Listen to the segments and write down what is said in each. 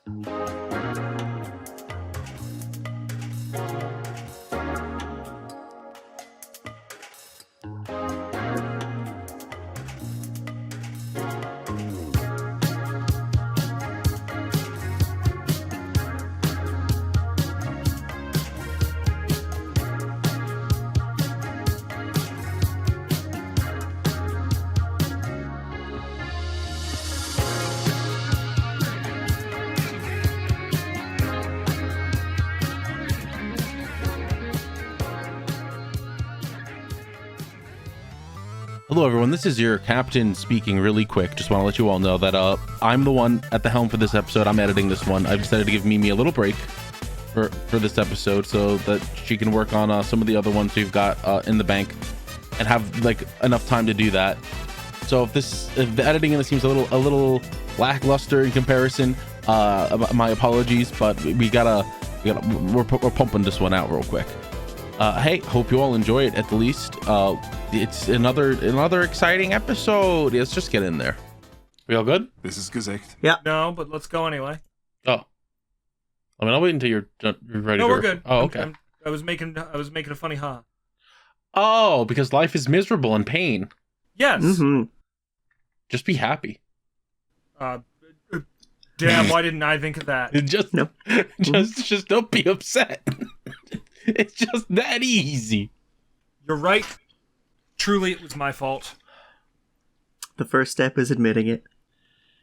Hello everyone, this is your captain speaking really quick. Just want to let you all know that I'm the one at the helm for this episode. I'm editing this one. I've decided to give Mimi a little break for this episode so that she can work on some of the other ones we've got in the bank and have like enough time to do that. So if the editing in this seems a little lackluster in comparison, my apologies, but we're pumping this one out real quick. Hey, hope you all enjoy it at the least. It's another exciting episode. Let's just get in there. We all good? This is gesagt. Yeah. No, but let's go anyway. Oh. I mean, I'll wait until you're ready. No, we're good. Oh, okay. I was making a funny ha. Oh, because life is miserable and pain. Yes. Mm-hmm. Just be happy. Damn, why didn't I think of that? Just don't be upset. It's just that easy. You're right. Truly, it was my fault. The first step is admitting it.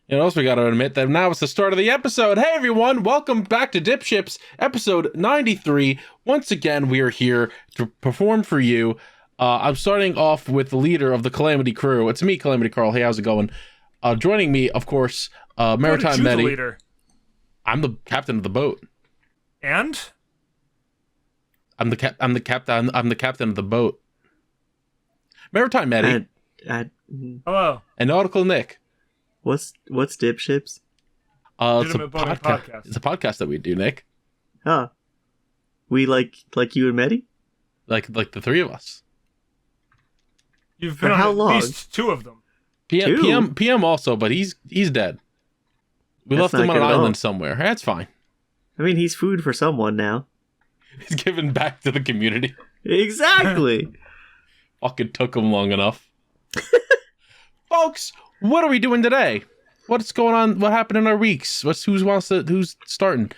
And also, we got to admit that now it's the start of the episode. Hey, everyone. Welcome back to DipShips, episode 93. Once again, we are here to perform for you. I'm starting off with the leader of the Calamity Crew. It's me, Calamity Carl. Hey, how's it going? Joining me, of course, Maritime Metty. Metty. Leader? I'm the captain of the boat. And? I'm the captain of the boat. Maritime Metty. Hello. And Nautical Nick. What's DipShips? It's a Legitimate boating podcast. It's a podcast that we do, Nick. Huh. We like you and Metty? Like the three of us. You've For been how on long? at least two of them. PM also, but he's dead. We That's left him not on an good at all. island somewhere. That's fine. I mean, he's food for someone now. He's giving back to the community. Exactly. Fucking took him long enough. Folks, what are we doing today? What's going on? What happened in our weeks? Who's starting?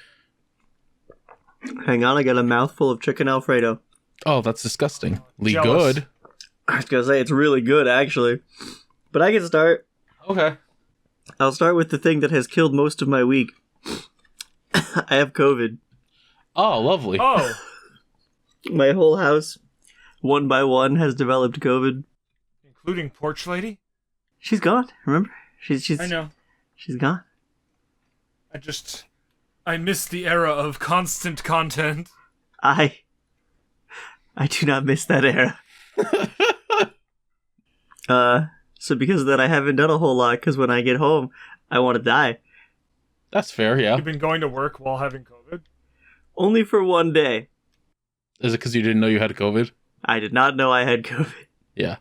Hang on, I got a mouthful of chicken Alfredo. Oh, that's disgusting. Jealous. Good. I was gonna say, it's really good, actually. But I can start. Okay. I'll start with the thing that has killed most of my week. I have COVID. Oh, lovely. Oh. My whole house, one by one, has developed COVID. Including Porch Lady? She's gone, remember? She's I know. She's gone. I miss the era of constant content. I do not miss that era. So because of that, I haven't done a whole lot, because when I get home, I want to die. That's fair, yeah. You've been going to work while having COVID? Only for one day. Is it because you didn't know you had COVID? I did not know I had COVID. Yeah.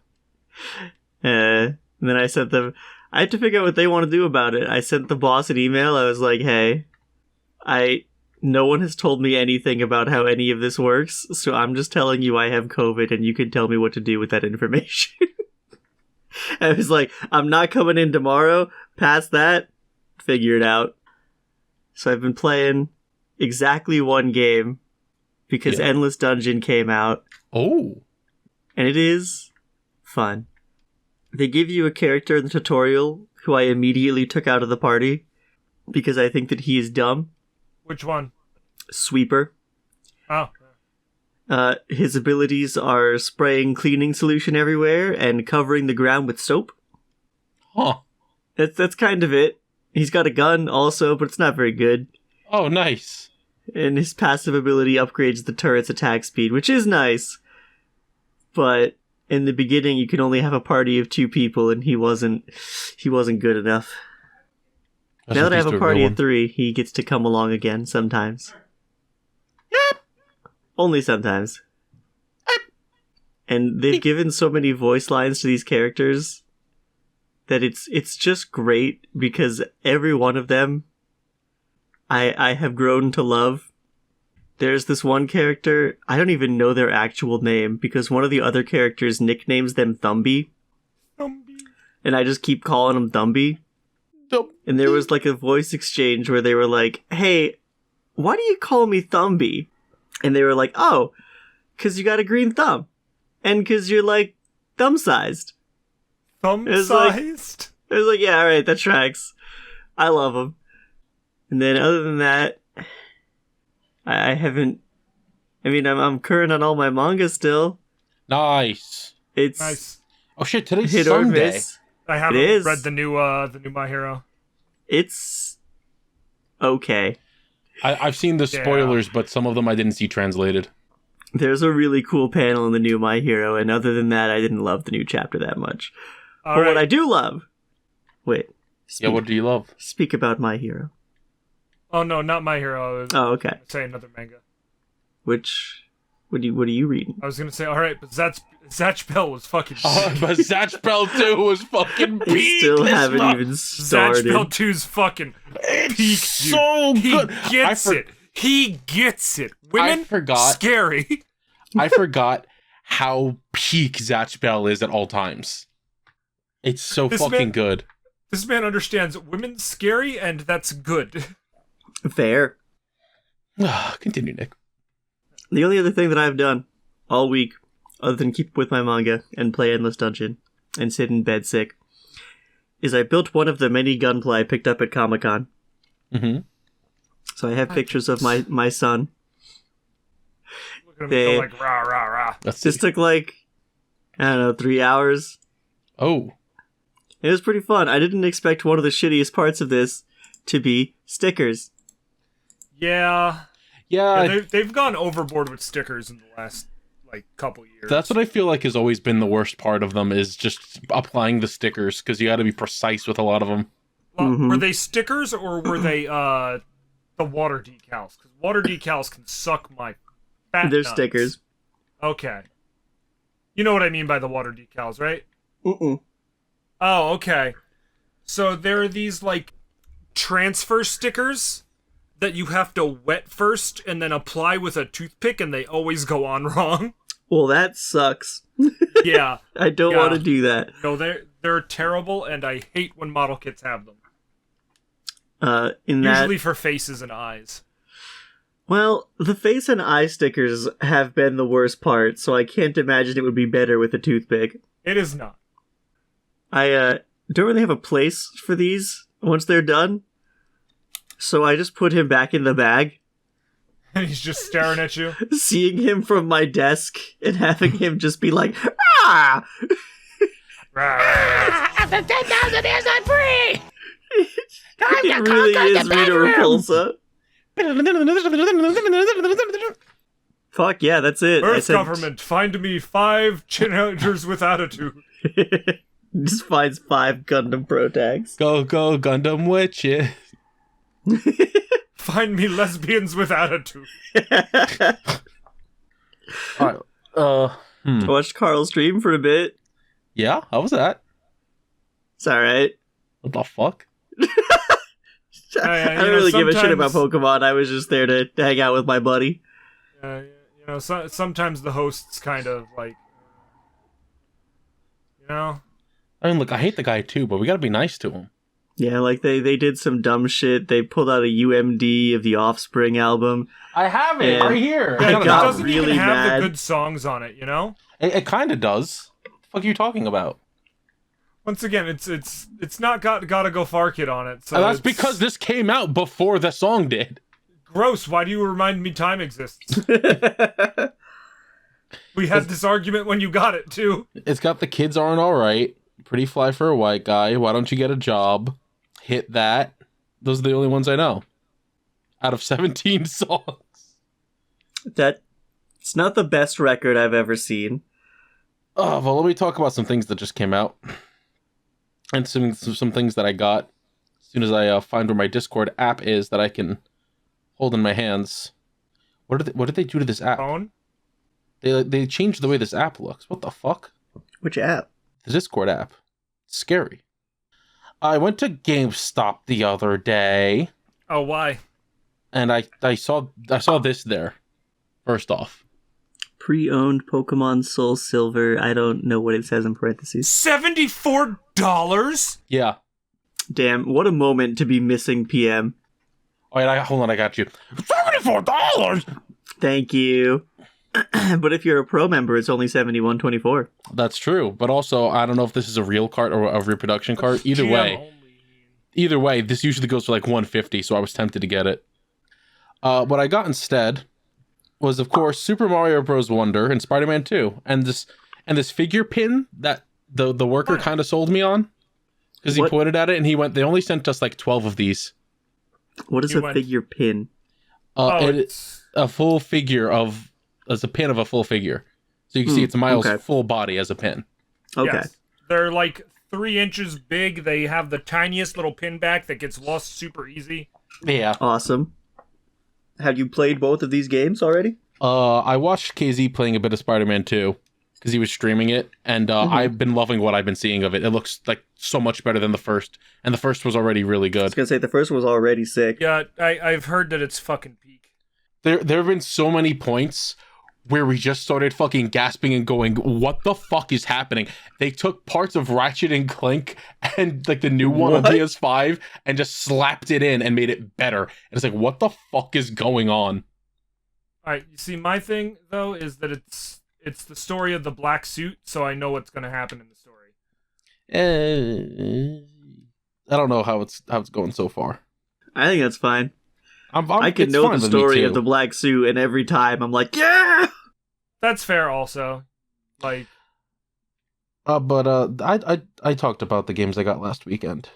And then I sent them... I had to figure out what they want to do about it. I sent the boss an email. I was like, hey, no one has told me anything about how any of this works, so I'm just telling you I have COVID, and you can tell me what to do with that information. I was like, I'm not coming in tomorrow. Past that, figure it out. So I've been playing exactly one game because Endless Dungeon came out. Oh. And it is fun. They give you a character in the tutorial who I immediately took out of the party because I think that he is dumb. Which one? Sweeper. Oh. His abilities are spraying cleaning solution everywhere and covering the ground with soap. Huh. That's kind of it. He's got a gun also, but it's not very good. Oh, nice. And his passive ability upgrades the turret's attack speed, which is nice. But in the beginning, you can only have a party of 2 people, and he wasn't good enough. Now that I have a party of 3, he gets to come along again sometimes. Yep. Only sometimes. And they've given so many voice lines to these characters that it's just great because every one of them, I have grown to love. There's this one character, I don't even know their actual name, because one of the other characters nicknames them Thumby. And I just keep calling him Thumby. And there was like a voice exchange where they were like, hey, why do you call me Thumby? And they were like, oh, because you got a green thumb. And because you're like thumb-sized. Thumb-sized? I was like, yeah, alright, that tracks. I love him. And then other than that, I haven't... I mean, I'm current on all my manga still. Nice. It's... Nice. Oh shit, today's hit or Sunday. miss. I haven't read the new My Hero. It's... okay. I've seen the spoilers, but some of them I didn't see translated. There's a really cool panel in the new My Hero, and other than that, I didn't love the new chapter that much. But what I do love... Wait. What do you love? Speak about My Hero. Oh, no, not My Hero. Oh, okay. Say another manga. What are you reading? I was going to say, alright, but Zatch Bell was fucking Oh, but Zatch Bell 2 was fucking peak. I still haven't even started. Zatch Bell 2's fucking peak, dude. So good. He gets it. Women, I forgot. Scary. I forgot how peak Zatch Bell is at all times. It's so good. This man understands women scary, and that's good. Fair. Continue, Nick. The only other thing that I've done all week, other than keep up with my manga and play Endless Dungeon and sit in bed sick, is I built one of the many gunpla I picked up at Comic-Con. Mm-hmm. So I have pictures of my son. Look at him go like, rah, rah, rah. This took like, I don't know, 3 hours. Oh. It was pretty fun. I didn't expect one of the shittiest parts of this to be stickers. Yeah, they've gone overboard with stickers in the last, like, couple years. That's what I feel like has always been the worst part of them, is just applying the stickers, because you gotta be precise with a lot of them. Well, were they stickers, or were they, the water decals? Because water decals can suck my fat They're nuts. stickers. Okay. You know what I mean by the water decals, right? Mm-mm. Oh, okay. So there are these, like, transfer stickers that you have to wet first and then apply with a toothpick, and they always go on wrong. Well, that sucks. Yeah. I don't want to do that. No, they're terrible, and I hate when model kits have them. Usually for faces and eyes. Well, the face and eye stickers have been the worst part, so I can't imagine it would be better with a toothpick. It is not. I don't really have a place for these once they're done, so I just put him back in the bag. And he's just staring at you. Seeing him from my desk and having him just be like, ah! The 10,000 is not free! It really is Rita Repulsa. Fuck yeah, that's it. Earth government, find me 5 teenagers with attitude. Just finds 5 Gundam Pro tags. Go, Gundam witches. Find me lesbians with attitude. I watched Carl's stream for a bit. Yeah, how was that? It's alright. What the fuck? I don't really give a shit about Pokemon. I was just there to hang out with my buddy. Sometimes the hosts kind of like, I mean, look, I hate the guy too, but we gotta be nice to him. Yeah, like they did some dumb shit. They pulled out a UMD of the Offspring album. I have it right here. Yeah, I it got doesn't really even have mad. the good songs on it, you know? It kind of does. What the fuck are you talking about? Once again, it's not got Gotta Go Far Kid on it. So that's because this came out before the song did. Gross. Why do you remind me time exists? We had this argument when you got it too. It's got The Kids Aren't Alright. Pretty Fly for a White Guy. Why Don't You Get a Job? Hit That. Those are the only ones I know. Out of 17 songs. It's not the best record I've ever seen. Oh, well, let me talk about some things that just came out. And some things that I got as soon as I find where my Discord app is that I can hold in my hands. What did they do to this app? Phone? They changed the way this app looks. What the fuck? Which app? The Discord app. It's scary. I went to GameStop the other day. Oh, why? and I saw this there. First off, Pre-owned Pokemon Soul Silver. I don't know what it says in parentheses. $74? yeah. Damn, what a moment to be missing PM. Oh, yeah, hold on, I got you. $74. Thank you. But if you're a pro member, it's only $71.24. That's true, but also I don't know if this is a real cart or a reproduction cart. Either way, this usually goes for like $150, so I was tempted to get it. What I got instead was, of course, Super Mario Bros. Wonder and Spider-Man 2, and this figure pin that the worker kind of sold me on, because he pointed at it and he went, they only sent us like 12 of these. What is a figure pin? It's a full figure of. As a pin of a full figure. So you can see it's Miles' full body as a pin. Okay. Yes. They're like 3 inches big. They have the tiniest little pin back that gets lost super easy. Yeah. Awesome. Have you played both of these games already? I watched KZ playing a bit of Spider-Man 2 because he was streaming it, and I've been loving what I've been seeing of it. It looks like so much better than the first, and the first was already really good. I was gonna say the first was already sick. Yeah, I've heard that it's fucking peak. There have been so many points where we just started fucking gasping and going, what the fuck is happening? They took parts of Ratchet and Clank and like the new one on PS5 and just slapped it in and made it better. And it's like, what the fuck is going on? Alright, you see, my thing, though, is that it's the story of the black suit, so I know what's gonna happen in the story. I don't know how it's going so far. I think that's fine. I could it's know fine the with me story too. of the black suit, and every time I'm like, yeah! That's fair, also. Like, But I talked about the games I got last weekend,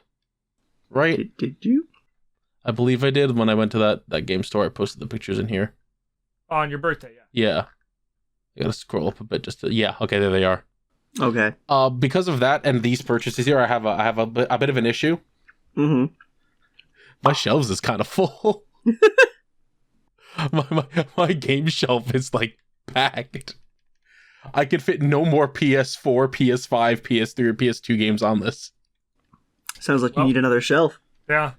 right? Did you? I believe I did when I went to that game store. I posted the pictures in here. on your birthday, yeah. Yeah. I gotta scroll up a bit just to... Yeah, okay, there they are. Okay. Because of that and these purchases here, I have a bit of an issue. Mm-hmm. My shelves is kind of full. my game shelf is like packed. I could fit no more PS4, PS5, PS3, or PS2 games on this. Sounds like you need another shelf. Yeah.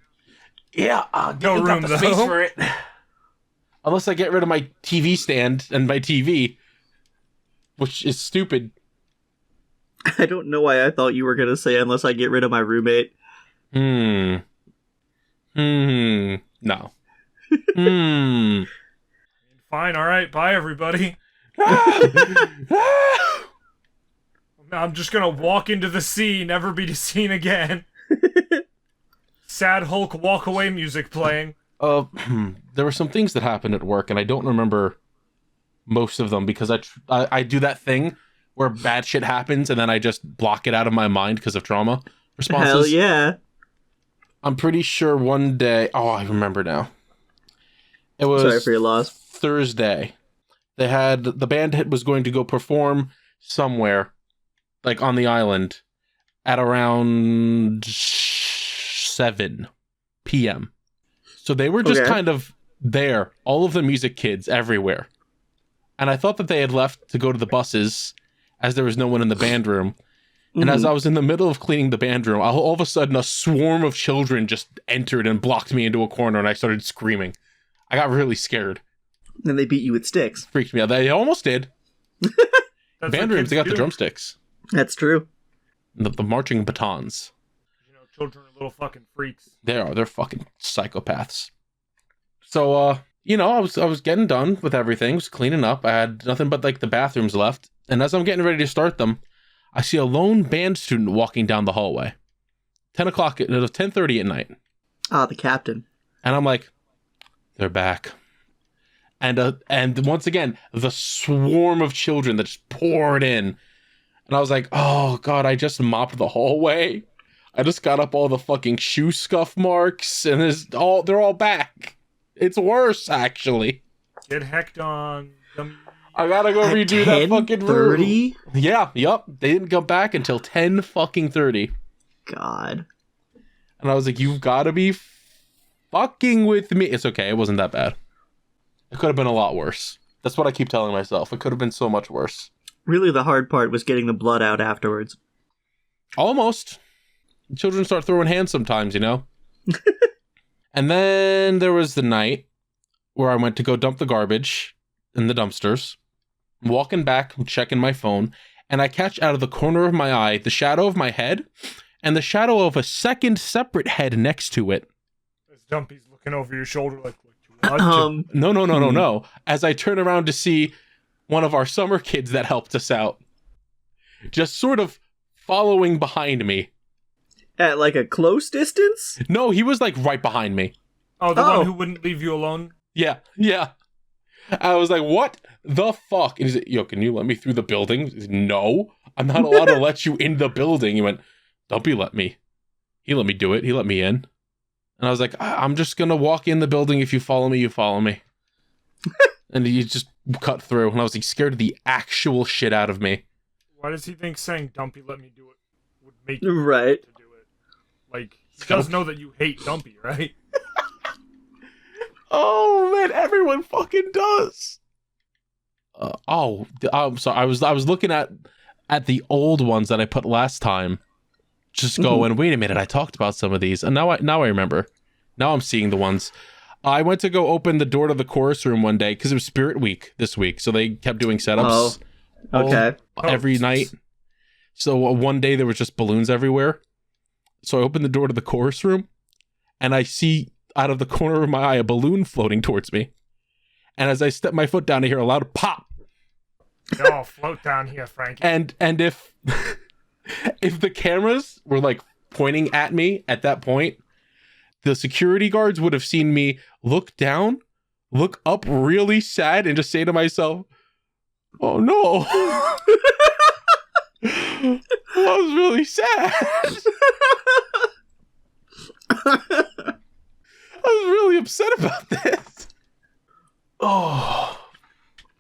Yeah, no room the though. space for it. Unless I get rid of my TV stand and my TV, which is stupid. I don't know why I thought you were going to say unless I get rid of my roommate. No. Fine, alright, bye everybody. I'm just gonna walk into the sea, never be seen again. Sad Hulk walk away music playing. There were some things that happened at work, and I don't remember most of them because I do that thing where bad shit happens and then I just block it out of my mind because of trauma responses. Hell yeah. I'm pretty sure one day... Oh, I remember now. It was Sorry for your loss. Thursday. They had... The band was going to go perform somewhere, like on the island, at around 7 p.m. So they were just kind of there. All of the music kids everywhere. And I thought that they had left to go to the buses as there was no one in the band room. And as I was in the middle of cleaning the band room, all of a sudden a swarm of children just entered and blocked me into a corner and I started screaming. I got really scared. Then they beat you with sticks. Freaked me out. They almost did. That's Band what rooms, they kids got the do. drumsticks. That's true. The marching batons. You know, children are little fucking freaks. They are. They're fucking psychopaths. So, I was getting done with everything. Was cleaning up. I had nothing but like the bathrooms left. And as I'm getting ready to start them, I see a lone band student walking down the hallway. 10 o'clock, it was 10:30 at night. Ah, the captain. And I'm like, they're back. And once again, the swarm of children that just poured in. And I was like, oh god, I just mopped the hallway. I just got up all the fucking shoe scuff marks, and they're all back. It's worse, actually. Get hecked on. I gotta go redo that fucking room. 10:30? Yeah, yup. They didn't come back until 10:30. God. And I was like, you've gotta be fucking with me. It's okay, it wasn't that bad. It could have been a lot worse. That's what I keep telling myself. It could have been so much worse. Really, the hard part was getting the blood out afterwards. Almost. Children start throwing hands sometimes, you know? And then there was the night where I went to go dump the garbage in the dumpsters. I'm walking back, I'm checking my phone, and I catch out of the corner of my eye the shadow of my head and the shadow of a second separate head next to it. As Dumpy's looking over your shoulder like, what you want to... No. As I turn around to see one of our summer kids that helped us out, just sort of following behind me. At like a close distance? No, he was like right behind me. Oh, the one who wouldn't leave you alone? Yeah. I was like, what the fuck? And he's like, yo, can you let me through the building? Said, no, I'm not allowed to let you in the building. He went, Dumpy let me. He let me do it. He let me in. And I was like, I'm just going to walk in the building. If you follow me, you follow me. And he just cut through. And I was like, scared the actual shit out of me. Why does he think saying Dumpy let me do it would make you right to do it? Like, he does know that you hate Dumpy, right? Oh man, everyone fucking does. I'm sorry. I was looking at the old ones that I put last time. Just going, wait a minute, I talked about some of these, and now I remember. Now I'm seeing the ones. I went to go open the door to the chorus room one day because it was Spirit Week this week, so they kept doing setups. Okay. Every night. So one day there was just balloons everywhere. So I opened the door to the chorus room, and I see out of the corner of my eye a balloon floating towards me. And as I step my foot down, I hear a loud pop. No, float down here, Frankie. And if if the cameras were like pointing at me at that point, the security guards would have seen me look down, look up really sad, and just say to myself, oh no. I was really sad. I was really upset about this.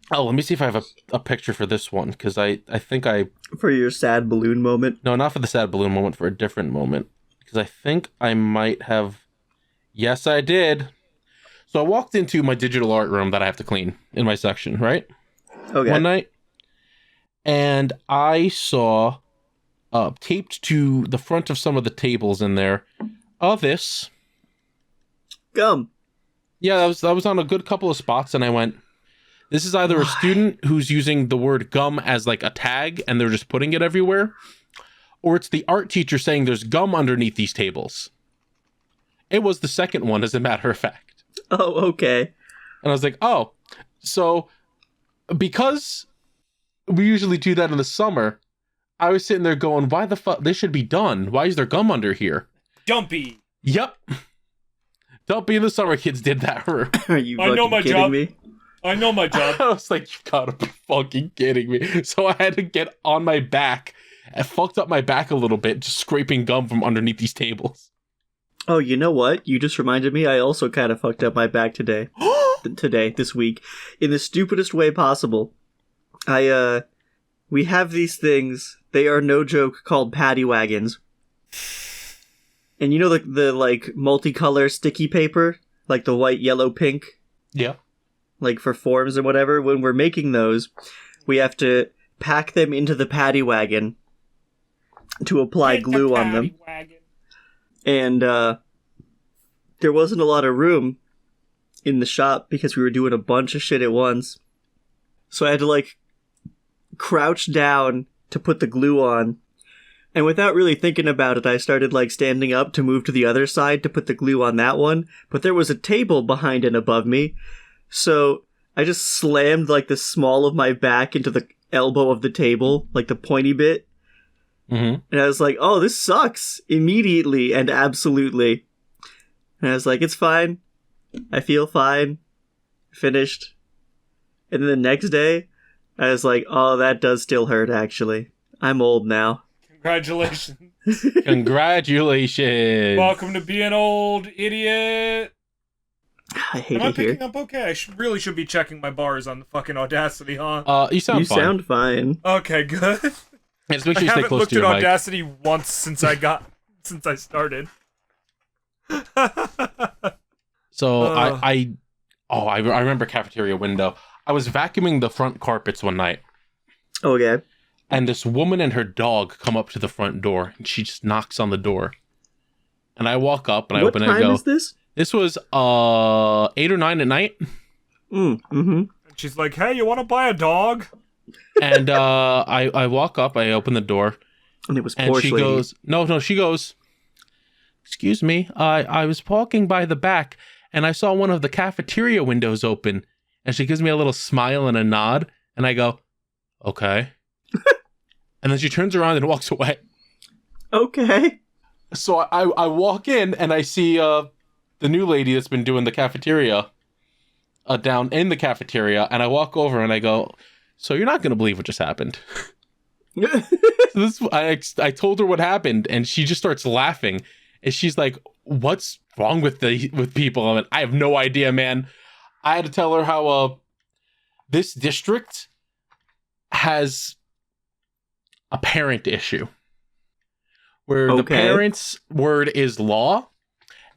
Oh, let me see if I have a picture for this one, because I think I... For your sad balloon moment? No, not for the sad balloon moment, for a different moment. Because I think I might have... Yes, I did. So I walked into my digital art room that I have to clean in my section, right? Okay. One night. And I saw, taped to the front of some of the tables in there, this... Gum. Yeah, that was on a good couple of spots, and I went, this is either a student who's using the word gum as like a tag, and they're just putting it everywhere, or it's the art teacher saying there's gum underneath these tables. It was the second one, as a matter of fact. Oh, okay. And I was like, oh, so because we usually do that in the summer, I was sitting there going, why the fuck? This should be done. Why is there gum under here? Dumpy. Yep. Dumpy and the summer kids did that. Are you I know fucking my kidding job. me? I know my job. I was like, you gotta be fucking kidding me. So I had to get on my back. I fucked up my back a little bit, just scraping gum from underneath these tables. Oh, you know what? You just reminded me I also kind of fucked up my back today. This week. In the stupidest way possible. We have these things. They are no joke called paddy wagons. And you know the like multicolor sticky paper? Like the white, yellow, pink? Yeah. Like for forms or whatever? When we're making those, we have to pack them into the paddy wagon to apply glue on them. Wagon. And there wasn't a lot of room in the shop because we were doing a bunch of shit at once. So I had to like crouch down to put the glue on. And without really thinking about it, I started like standing up to move to the other side to put the glue on that one. But there was a table behind and above me. So I just slammed like the small of my back into the elbow of the table, like the pointy bit. Mm-hmm. And I was like, oh, this sucks immediately and absolutely. And I was like, it's fine. I feel fine. Finished. And then the next day, I was like, oh, that does still hurt, actually. I'm old now. Congratulations. Congratulations. Welcome to being old, idiot. I hate Am I it here. picking up okay? I really should be checking my bars on the fucking Audacity, huh? You sound You fine. sound fine. Okay, good. Just make sure you I stay haven't close looked to at your mic. Audacity once since I started. So I remember cafeteria window. I was vacuuming the front carpets one night, Okay. and this woman and her dog come up to the front door, and she just knocks on the door. And I walk up and I What open it and time go, is this? this was 8 or 9 at night. Mm-hmm. And she's like, hey, you want to buy a dog? And I walk up, I open the door, And it was and poor she lady. goes, no, she goes, excuse me, I was walking by the back, and I saw one of the cafeteria windows open, and she gives me a little smile and a nod, and I go, okay. And then she turns around and walks away. Okay. So I walk in, and I see the new lady that's been doing the cafeteria down in the cafeteria, and I walk over and I go, so you're not going to believe what just happened. So I told her what happened, and she just starts laughing, and she's like, what's wrong with people? I mean, I have no idea, man. I had to tell her how this district has a parent issue where the parents' word is law,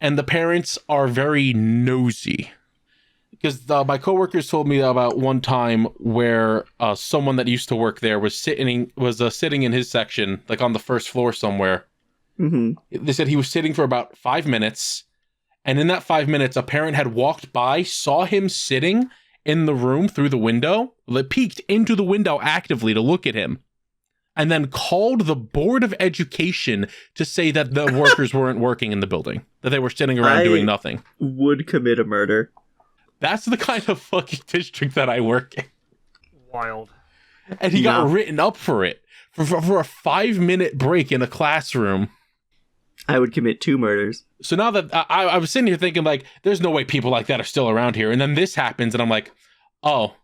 and the parents are very nosy. Because my coworkers told me about one time where someone that used to work there was sitting in his section, like on the first floor somewhere. Mm-hmm. They said he was sitting for about 5 minutes, and in that 5 minutes, a parent had walked by, saw him sitting in the room through the window, peeked into the window actively to look at him, and then called the Board of Education to say that the workers weren't working in the building, that they were sitting around doing nothing. Would commit a murder. That's the kind of fucking district that I work in. Wild. And he got written up for it. For a 5-minute break in a classroom. I would commit 2 murders. So now that I was sitting here thinking, like, there's no way people like that are still around here. And then this happens, and I'm like, oh,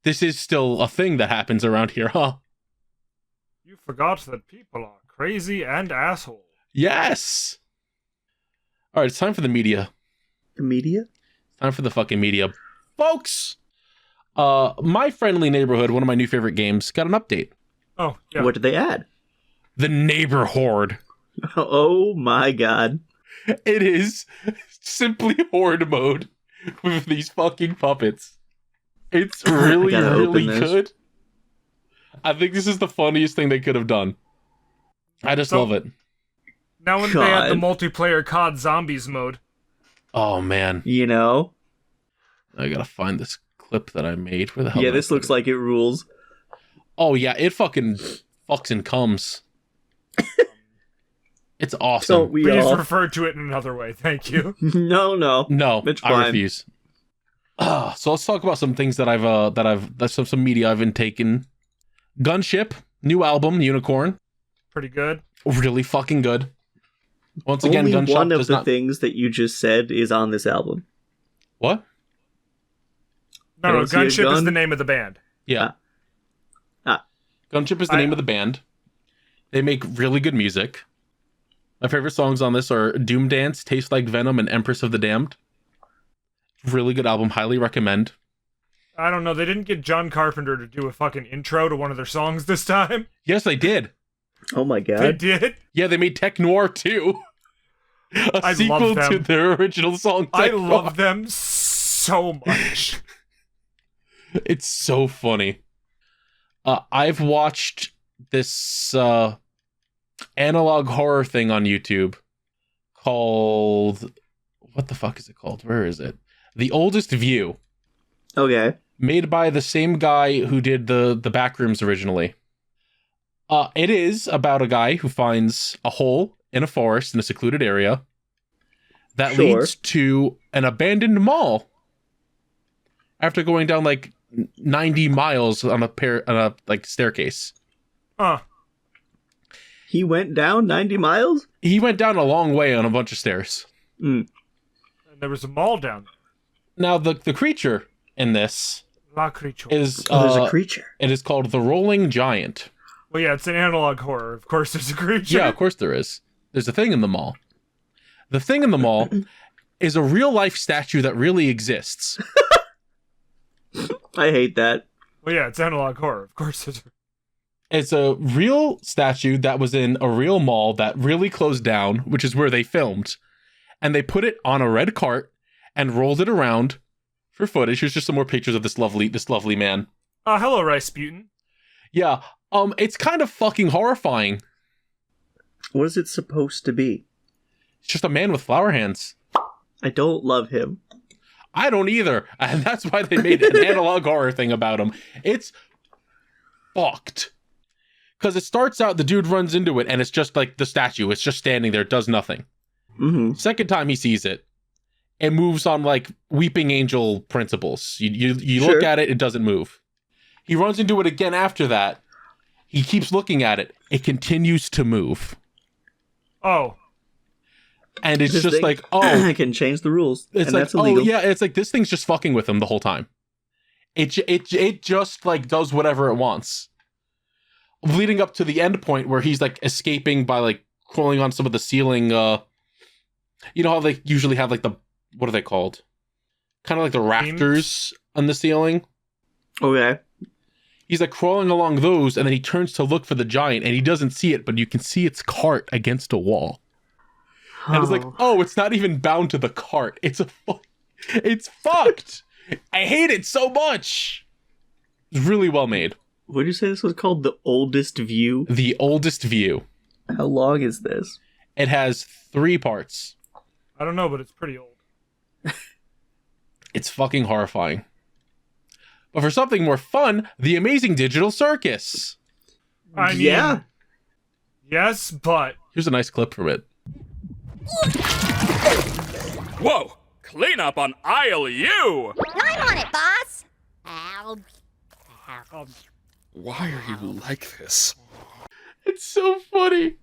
this is still a thing that happens around here, huh? You forgot that people are crazy and assholes. Yes! All right, it's time for the media. The media? Time for the fucking media. Folks! My Friendly Neighborhood, one of my new favorite games, got an update. Oh, yeah. What did they add? The Neighbor Horde. Oh my god. It is simply horde mode with these fucking puppets. It's really, really good. I think this is the funniest thing they could have done. I just love it. Now when they add the multiplayer COD Zombies mode. Oh, man. You know? I gotta find this clip that I made. Where the hell? Yeah, this looks like it rules. Oh, yeah, it fucking fucks and comes. It's awesome. Don't we Please all refer to it in another way. Thank you. No. No, It's I fine. refuse. So let's talk about some things that's some media I've been taking. Gunship, new album, Unicorn. Pretty good. Really fucking good. Once again, Only Gunship one of does the not... things that you just said is on this album. What? No, see a Gunship is gun? the name of the band. Yeah. Ah. Gunship is the name of the band. They make really good music. My favorite songs on this are Doom Dance, Taste Like Venom, and Empress of the Damned. Really good album. Highly recommend. I don't know. They didn't get John Carpenter to do a fucking intro to one of their songs this time. Yes, they did. Oh my god. They did? Yeah, they made Tech Noir 2. A sequel to their original song, Tech Noir. love them so much. It's so funny. I've watched this analog horror thing on YouTube called... What the fuck is it called? Where is it? The Oldest View. Okay. Made by the same guy who did the Backrooms originally. It is about a guy who finds a hole in a forest in a secluded area that leads to an abandoned mall. After going down like 90 miles on a staircase. He went down 90 miles? He went down a long way on a bunch of stairs. Mm. And there was a mall down there. Now the creature in this La creature. is there's a creature. It is called the Rolling Giant. Well, yeah, it's an analog horror. Of course there's a creature. Yeah, of course there is. There's a thing in the mall. The thing in the mall is a real-life statue that really exists. I hate that. Well, yeah, it's analog horror. Of course there's It's a real statue that was in a real mall that really closed down, which is where they filmed. And they put it on a red cart and rolled it around for footage. Here's just some more pictures of this lovely man. Hello, Rasputin. Yeah, it's kind of fucking horrifying. What is it supposed to be? It's just a man with flower hands. I don't love him. I don't either. And that's why they made an analog horror thing about him. It's fucked. Because it starts out, the dude runs into it, and it's just like the statue. It's just standing there, does nothing. Mm-hmm. Second time he sees it, it moves on like weeping angel principles. You Sure. look at it, it doesn't move. He runs into it again after that. He keeps looking at it. It continues to move. Oh. And it's This just thing- like, oh. I can change the rules. It's and like, that's illegal. oh yeah, it's like this thing's just fucking with him the whole time. It just like does whatever it wants. Leading up to the end point where he's like escaping by like crawling on some of the ceiling. You know how they usually have like the, what are they called? Kind of like the rafters on the ceiling. Okay. He's like crawling along those, and then he turns to look for the giant, and he doesn't see it, but you can see its cart against a wall. And it's like, oh, it's not even bound to the cart. It's fucked. I hate it so much. It's really well made. What did you say this was called? The Oldest View? The Oldest View. How long is this? It has 3 parts. I don't know, but it's pretty old. It's fucking horrifying. But for something more fun, The Amazing Digital Circus. I mean, Yeah. yes, but Here's a nice clip from it. Whoa! Clean up on aisle U! I'm on it, boss. Why are you like this? It's so funny.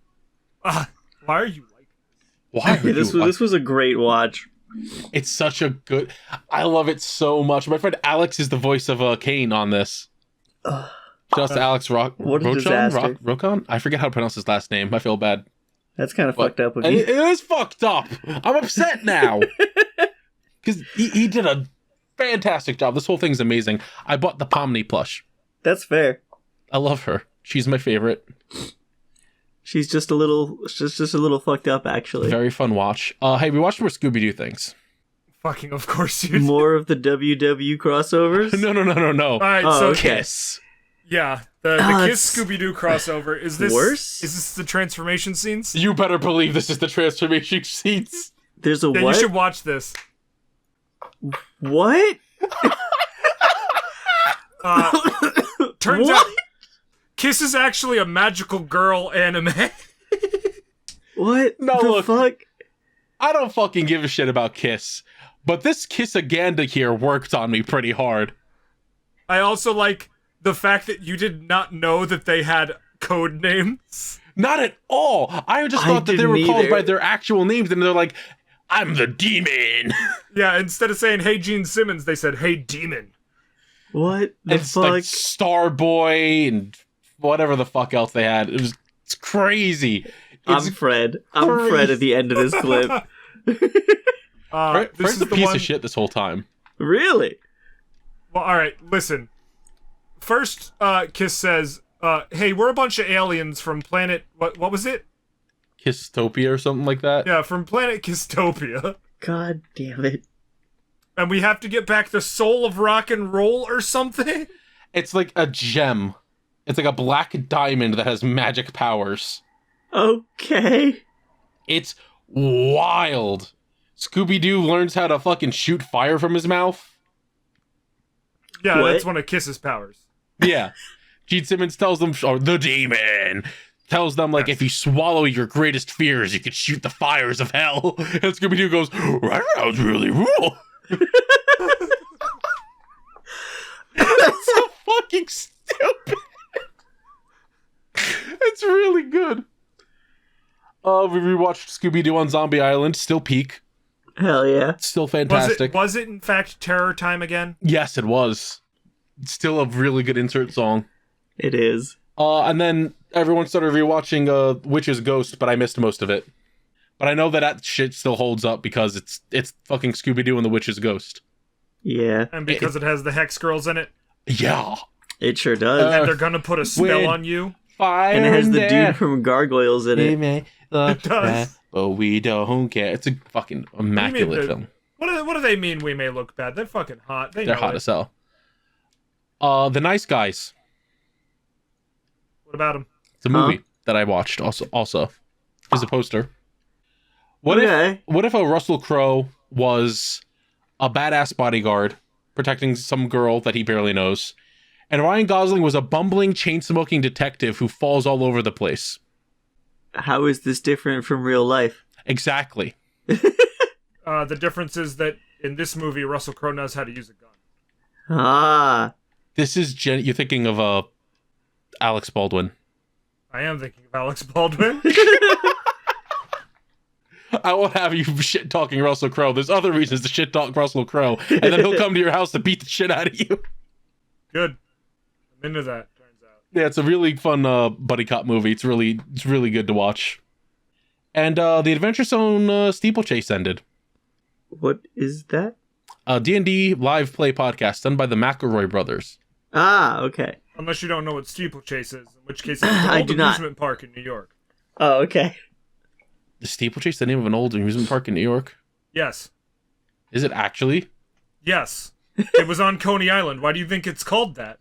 why are you like? Why are This you was a great watch. It's such a good... I love it so much. My friend Alex is the voice of Kane on this. Shout out to Alex What a disaster. Rokon? I forget how to pronounce his last name. I feel bad. That's kind of fucked up of And you. it is fucked up. I'm upset now. Because he did a fantastic job. This whole thing's amazing. I bought the Pomni plush. That's fair. I love her. She's my favorite. She's just a little fucked up, actually. Very fun watch. Hey, we watched more Scooby-Doo things. Fucking of course you. More of the WW crossovers? No. All right, Oh, so okay. Kiss. yeah, the Oh, Kiss Scooby-Doo crossover is this worse? Is this the transformation scenes? You better believe this is the transformation scenes. There's a Yeah, what? you should watch this. What? Turns What? out, Kiss is actually a magical girl anime. What No, the look. fuck? I don't fucking give a shit about Kiss. But this Kissaganda here worked on me pretty hard. I also like the fact that you did not know that they had code names. Not at all. I just I thought that they were didn't called either. by their actual names, and they're like, I'm the demon. Yeah, instead of saying "Hey Gene Simmons," they said "Hey Demon." What the It's fuck? like Starboy and whatever the fuck else they had. It's crazy. It's I'm Fred. I'm Fred at the end of this clip. Fred's This is a the piece one. of shit this whole time. Really? Well, all right, listen. First, Kiss says, "Hey, we're a bunch of aliens from planet what was it? Kistopia or something like that. Yeah, from planet Kistopia, God damn it. and we have to get back the soul of rock and roll or something." It's like a gem. It's like a black diamond that has magic powers. Okay. It's wild. Scooby-Doo learns how to fucking shoot fire from his mouth. Yeah, What? that's one of Kiss's powers. Yeah. Gene Simmons tells them, or the demon tells them, like, if you swallow your greatest fears, you can shoot the fires of hell. And Scooby-Doo goes, that sounds really cool. That's so fucking stupid. It's really good. We rewatched Scooby-Doo on Zombie Island. Still peak. Hell yeah. Still fantastic. Was it in fact Terror Time again? Yes, it was. It's still a really good insert song. It is. And then everyone started rewatching Witch's Ghost, but I missed most of it. But I know that shit still holds up because it's fucking Scooby-Doo and the Witch's Ghost. Yeah. And because it has the Hex Girls in it, Yeah. It sure does. and they're gonna put a spell when- on you. Fire And it has the there. dude from Gargoyles in We it. may look It does. bad, but we don't care. It's a fucking immaculate they're- film. What do they mean? We may look bad. They're fucking hot. They're They're hot as hell. The Nice Guys. What about them? It's a movie that I watched. Also, there's a poster. What Okay. if a Russell Crowe was a badass bodyguard protecting some girl that he barely knows. And Ryan Gosling was a bumbling, chain-smoking detective who falls all over the place. How is this different from real life? Exactly. The difference is that in this movie, Russell Crowe knows how to use a gun. Ah. This is you're thinking of Alex Baldwin. I am thinking of Alex Baldwin. I won't have you shit-talking Russell Crowe. There's other reasons to shit-talk Russell Crowe. And then he'll come to your house to beat the shit out of you. Good. I'm into that, turns out. Yeah, it's a really fun buddy cop movie. It's really good to watch. And the Adventure Zone steeplechase ended. What is that? D&D live play podcast done by the McElroy brothers. Ah, okay. Unless you don't know what steeplechase is, in which case it's an I old do not. amusement park in New York. Oh, okay. The steeplechase, the name of an old amusement park in New York? Yes. Is it actually? Yes. It was on Coney Island. Why do you think it's called that?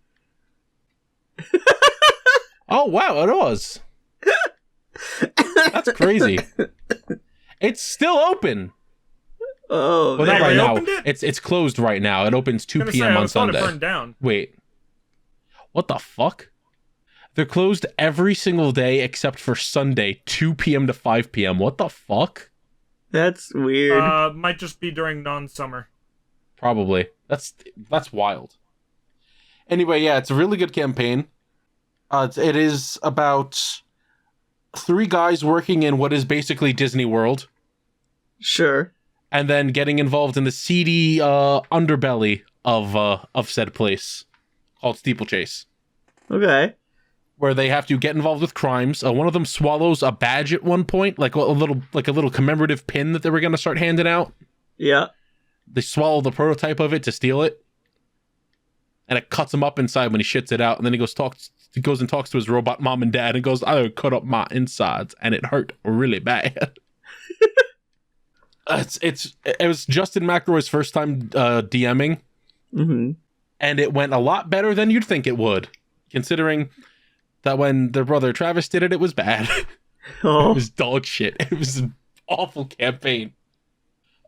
Oh, wow, it was. That's crazy. It's still open. Oh, Well, not They right now. reopened it? It's closed right now. It opens 2 I was p.m. gonna say, I on was thought it Sunday. burned down. Wait. What the fuck? They're closed every single day except for Sunday, 2 p.m. to 5 p.m. What the fuck? that's weird. Might just be during non-summer. Probably. That's wild. Anyway, yeah, it's a really good campaign. It is about 3 guys working in what is basically Disney World, Sure. and then getting involved in the seedy underbelly of said place called Steeplechase, Okay. where they have to get involved with crimes. One of them swallows a badge at one point, like a little commemorative pin that they were going to start handing out. Yeah. They swallow the prototype of it to steal it, and it cuts him up inside when he shits it out. And then he goes and talks to his robot mom and dad and goes, "I cut up my insides and it hurt really bad." It was Justin McElroy's first time DMing, Mm-hmm. and it went a lot better than you'd think it would, considering that when their brother Travis did it, it was bad. Oh. It was dog shit. It was an awful campaign.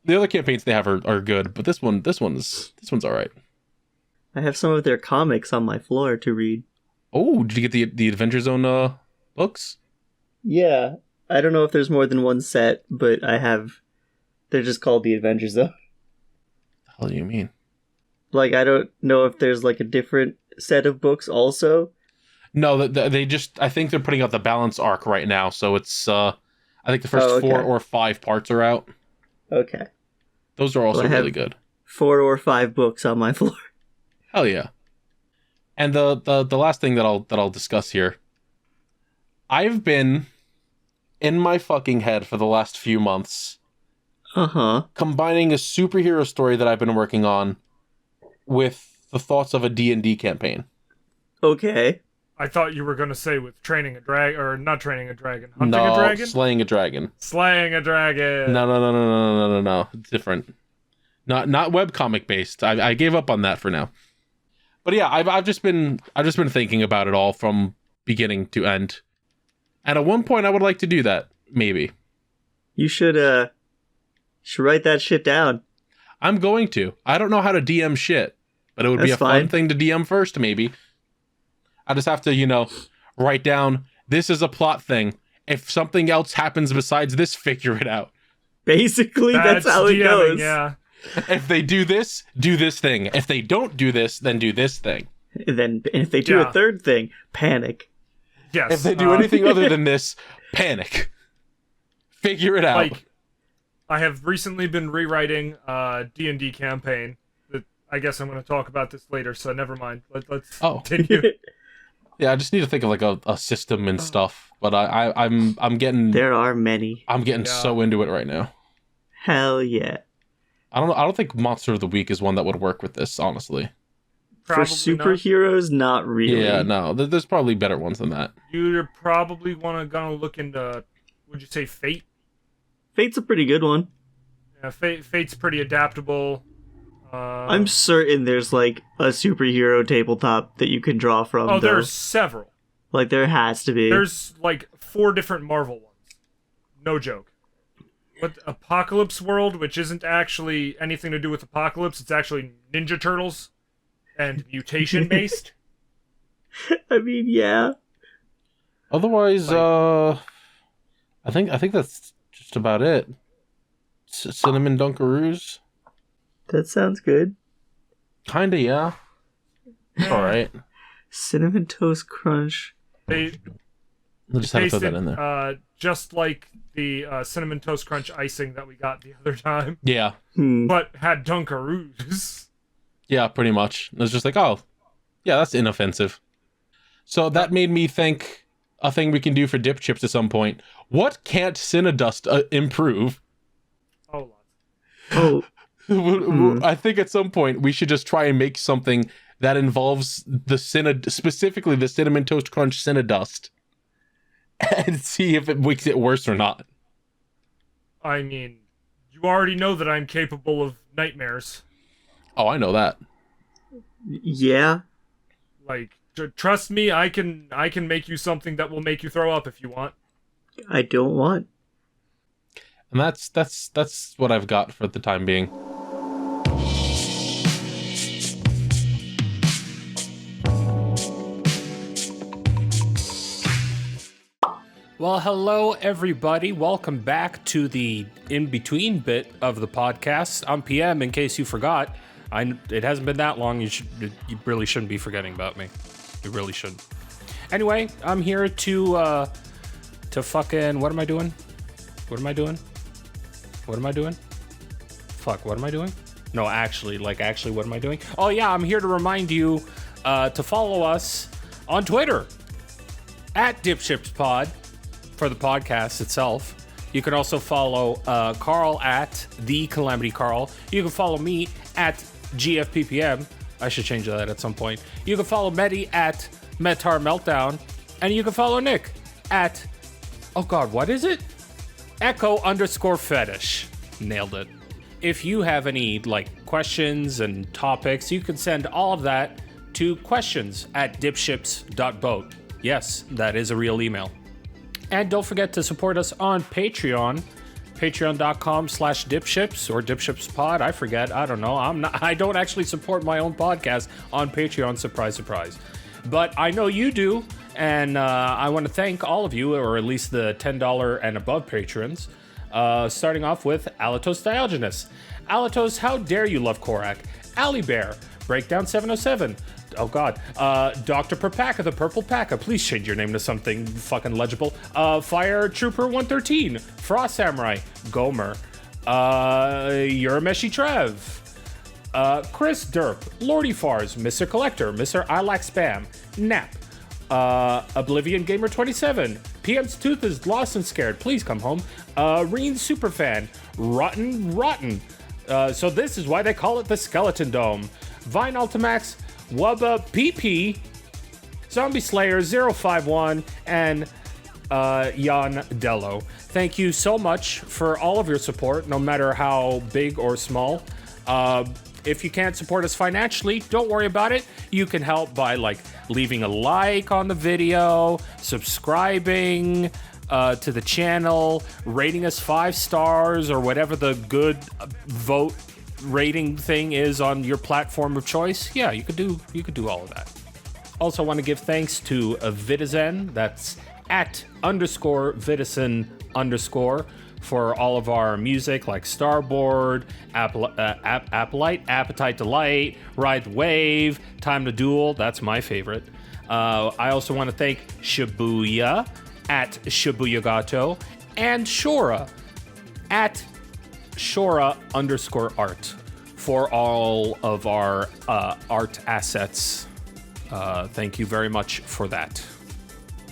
The other campaigns they have are good, but this one's all right. I have some of their comics on my floor to read. Oh, did you get the Adventure Zone books? Yeah. I don't know if there's more than one set, but I have... They're just called the Adventure Zone. What the hell do you mean? Like, I don't know if there's, like, a different set of books also. No, they just... I think they're putting out the balance arc right now, so it's... I think the first 4 or 5 parts are out. Okay. Those are also Well, I have- really good. 4 or 5 books on my floor. Hell yeah. And the last thing that I'll discuss here. I've been in my fucking head for the last few months Uh-huh. combining a superhero story that I've been working on with the thoughts of a D&D campaign. Okay. I thought you were going to say with training a dragon, or not training a dragon, hunting a dragon? Slaying a dragon. Slaying a dragon. No. It's different. Not webcomic based. I gave up on that for now. But yeah, I've just been thinking about it all from beginning to end. And at one point I would like to do that, maybe. You should write that shit down. I'm going to. I don't know how to DM shit, but it would be That's a fun fine. thing to DM first, maybe. I just have to, write down, this is a plot thing. If something else happens besides this, figure it out. Basically, that's how it DMing, goes. Yeah. If they do this thing. If they don't do this, then do this thing. And if they do Yeah. a third thing, panic. Yes. If they do anything other than this, panic. Figure it out. Like, I have recently been rewriting a D&D campaign. That I guess I'm going to talk about this later, so never mind. Let's continue. Yeah, I just need to think of like a system and stuff. But I'm getting There are many. I'm getting Yeah. so into it right now. Hell yeah. I don't think Monster of the Week is one that would work with this, honestly. Probably For superheroes, not really. Yeah, no, there's probably better ones than that. You're probably gonna look into, would you say Fate? Fate's a pretty good one. Yeah, Fate's pretty adaptable. I'm certain there's like a superhero tabletop that you can draw from. Oh, though. there's several. Like there has to be. There's like 4 different Marvel ones. No joke. what Apocalypse World, which isn't actually anything to do with Apocalypse. It's actually Ninja Turtles and mutation based. I mean, yeah. Otherwise, I think that's just about it. Cinnamon Dunkaroos. That sounds good. Kinda, yeah. All right. Cinnamon Toast Crunch. They We'll just have to put tasted that in there. just like the Cinnamon Toast Crunch icing that we got the other time, Yeah. but had Dunkaroos. Yeah, pretty much. It was just like, oh, yeah, that's inoffensive. So that made me think a thing we can do for DipShips at some point. What can't Cinedust improve? Oh, Oh, I think at some point we should just try and make something that involves specifically the Cinnamon Toast Crunch Cinedust, and see if it makes it worse or not. I mean, you already know that I'm capable of nightmares. Oh, I know that. yeah. Like, trust me, I can make you something that will make you throw up if you want. I don't want. And that's what I've got for the time being. Well, hello, everybody. Welcome back to the in-between bit of the podcast. I'm PM, in case you forgot. It hasn't been that long. You really shouldn't be forgetting about me. You really shouldn't. Anyway, I'm here to fucking... What am I doing? What am I doing? What am I doing? Fuck, what am I doing? No, actually, what am I doing? Oh, yeah, I'm here to remind you to follow us on Twitter at DipShipsPod. For the podcast itself. You can also follow Carl at The Calamity Carl. You can follow me at GFPPM. I should change that at some point. You can follow Metty at Metar Meltdown. And you can follow Nick at, oh god, what is it? Echo_fetish. Nailed it. If you have any questions and topics, you can send all of that to questions@dipships.boat. Yes, that is a real email. And don't forget to support us on Patreon, patreon.com/dipships or dipshipspod. I forget. I don't know. I don't actually support my own podcast on Patreon. Surprise, surprise. But I know you do. And I want to thank all of you, or at least the $10 and above patrons. Starting off with Alatos Diogenes. Alatos, how dare you love Korak? Ali Bear, Breakdown 707. Oh god. Dr. Perpaka, the Purple Paka. Please change your name to something fucking legible. Fire Trooper 113. Frost Samurai. Gomer. Urameshi Trev. Chris Derp. Lordy Fars. Mr. Collector. Mr. I Like Spam. Nap. Oblivion Gamer 27. PM's Tooth is lost and scared. Please come home. Reen Superfan. Rotten. So this is why they call it the Skeleton Dome. Vine Ultimax. Wubba PP, Zombie Slayer 051, and Jan Dello. Thank you so much for all of your support, no matter how big or small. If you can't support us financially, don't worry about it. You can help by leaving a like on the video, subscribing to the channel, rating us 5 stars or whatever the good vote rating thing is on your platform of choice. Yeah, you could do all of that. Also want to give thanks to Vitizen, that's @_Vitizen_ for all of our music like Starboard, Appetite to Light, Ride the Wave, Time to Duel, that's my favorite. I also want to thank Shibuya @ShibuyaGato and Shora @Shora_art for all of our art assets. Thank you very much for that.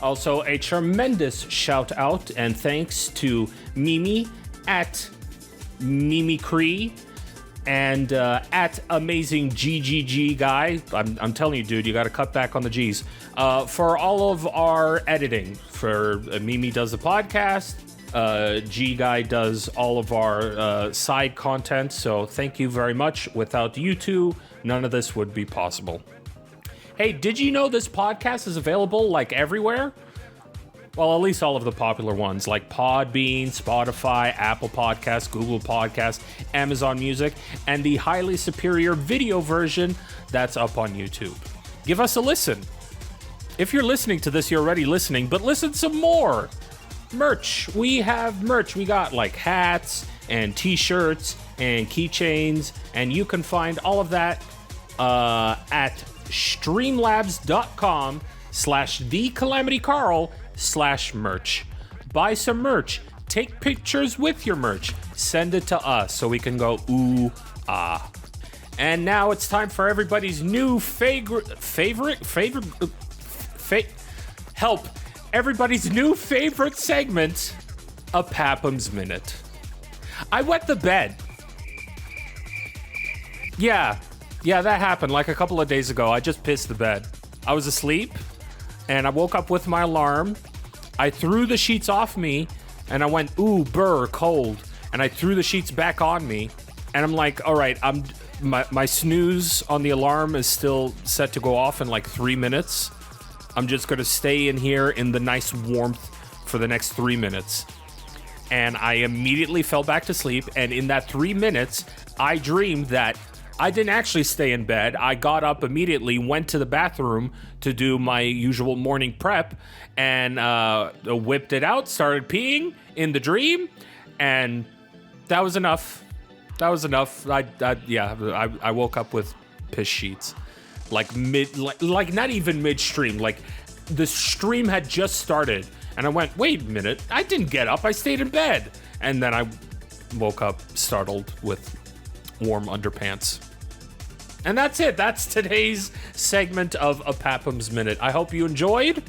Also, a tremendous shout out and thanks to Mimi @MimiCree and @AmazingGGG guy. I'm telling you, dude, you got to cut back on the G's. For all of our editing. For Mimi does the podcast. G Guy does all of our side content, so thank you very much. Without you two, none of this would be possible. Hey, did you know this podcast is available everywhere? Well, at least all of the popular ones like Podbean, Spotify, Apple Podcasts, Google Podcasts, Amazon Music, and the highly superior video version that's up on YouTube. Give us a listen. If you're listening to this, you're already listening, but listen some more. Merch. We have merch. We got like hats and t-shirts and keychains, and you can find all of that at streamlabs.com/thecalamitycarl/merch. Buy some merch. Take pictures with your merch. Send it to us so we can go ooh ah. And now it's time for everybody's new everybody's new favorite segment, a Pappums Minute. I wet the bed. Yeah, that happened like a couple of days ago. I just pissed the bed. I was asleep, and I woke up with my alarm. I threw the sheets off me, and I went, ooh, brr, cold. And I threw the sheets back on me, and I'm like, all right, my snooze on the alarm is still set to go off in like 3 minutes. I'm just going to stay in here in the nice warmth for the next 3 minutes. And I immediately fell back to sleep, and in that 3 minutes, I dreamed that I didn't actually stay in bed. I got up immediately, went to the bathroom to do my usual morning prep, and whipped it out, started peeing in the dream, and that was enough. I woke up with piss sheets. Like not even midstream. Like the stream had just started, and I went, wait a minute, I didn't get up, I stayed in bed. And then I woke up startled with warm underpants. And that's it. That's today's segment of a Pappums Minute. I hope you enjoyed.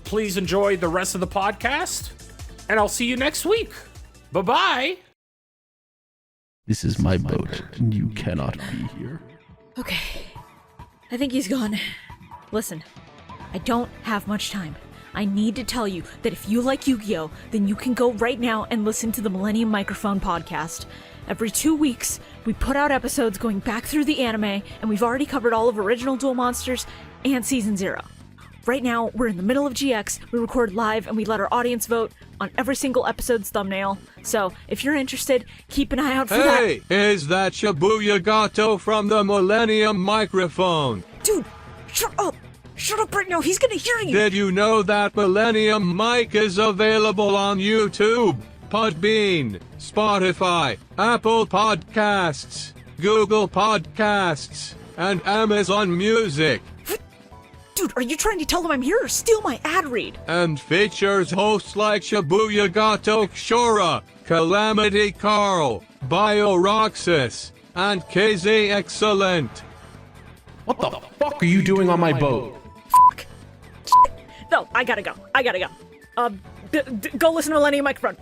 Please enjoy the rest of the podcast, and I'll see you next week. Bye-bye. This is my boat, and you cannot be here. Okay. I think he's gone. Listen, I don't have much time. I need to tell you that if you like Yu-Gi-Oh, then you can go right now and listen to the Millennium Microphone podcast. Every 2 weeks, we put out episodes going back through the anime, and we've already covered all of Original Duel Monsters and Season 0. Right now, we're in the middle of GX, we record live, and we let our audience vote on every single episode's thumbnail. So, if you're interested, keep an eye out for that. Hey, is that Shibuya Gato from the Millennium Microphone? Dude, shut up! Shut up right now, he's gonna hear you! Did you know that Millennium Mic is available on YouTube, Podbean, Spotify, Apple Podcasts, Google Podcasts, and Amazon Music? Dude, are you trying to tell them I'm here or steal my ad read? And features hosts like Shibuya Gato Shora, Calamity Carl, BioRoxas, and KZ Excellent. What the fuck are you doing on my boat? Fuck. No, I gotta go. Go listen to Millennium Microphone.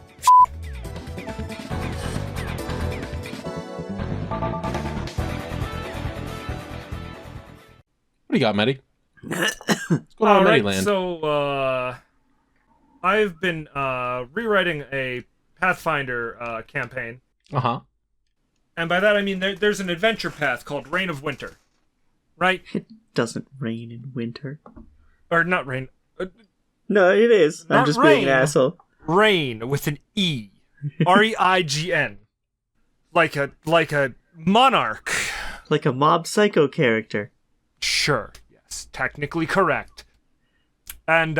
What do you got, Metty? What's going on in Alright, Mettyland? so, I've been, rewriting a Pathfinder, campaign. Uh-huh. And by that I mean there's an adventure path called Reign of Winter. Right? It doesn't rain in winter. Or not rain. No, it is. I'm Not just being rain. an asshole. Reign with an E. REIGN. Like a monarch. Like a mob psycho character. Sure. Yes. Technically correct. And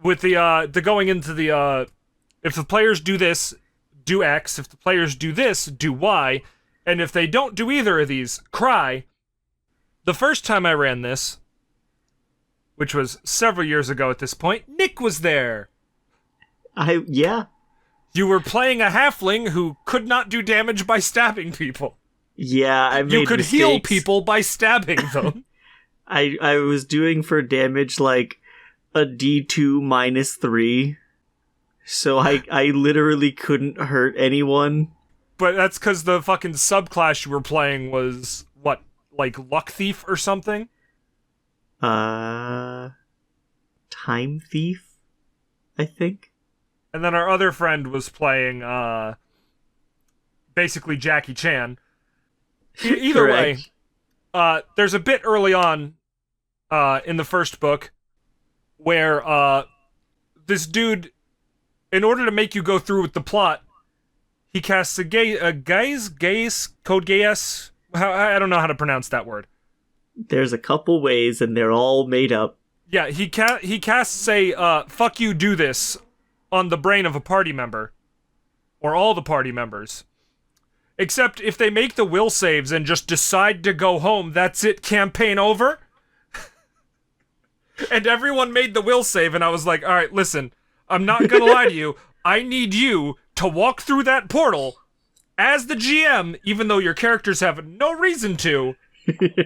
with the going into the if the players do this, do X. If the players do this, do Y. And if they don't do either of these, cry. The first time I ran this, which was several years ago at this point, Nick was there. Yeah. You were playing a halfling who could not do damage by stabbing people. Yeah, I made You could mistakes. heal people by stabbing them. I was doing for damage like a D2 -3. So I literally couldn't hurt anyone. But that's because the fucking subclass you were playing was, what, like Luck Thief or something? Time Thief, I think. And then our other friend was playing, basically Jackie Chan. Either way, there's a bit early on, in the first book, where, this dude, in order to make you go through with the plot, he casts a code gayes. I don't know how to pronounce that word. There's a couple ways, and they're all made up. Yeah, he casts a "fuck you, do this" on the brain of a party member, or all the party members. Except if they make the will saves and just decide to go home, that's it, campaign over. And everyone made the will save, and I was like, all right, listen, I'm not gonna lie to you. I need you to walk through that portal as the GM, even though your characters have no reason to,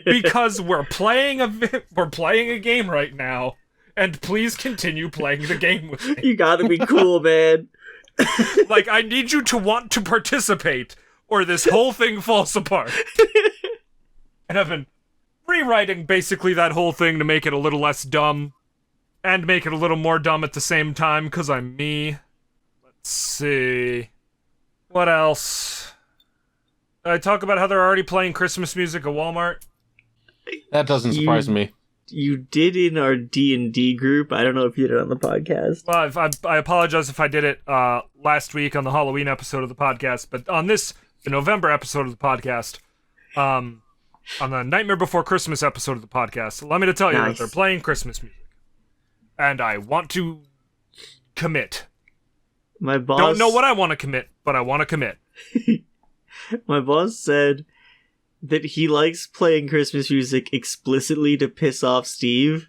because we're playing a game right now, and please continue playing the game with me. You gotta be cool, man. Like, I need you to want to participate, or this whole thing falls apart. And I've been rewriting basically that whole thing to make it a little less dumb, and make it a little more dumb at the same time, because I'm me. Let's see. What else? Did I talk about how they're already playing Christmas music at Walmart? That doesn't surprise me. You did in our D&D group. I don't know if you did it on the podcast. Well, I apologize if I did it last week on the Halloween episode of the podcast, but on the November episode of the podcast, on the Nightmare Before Christmas episode of the podcast, allow me to tell you that they're playing Christmas music. And I want to commit. My boss... Don't know what I want to commit, but I want to commit. My boss said that he likes playing Christmas music explicitly to piss off Steve,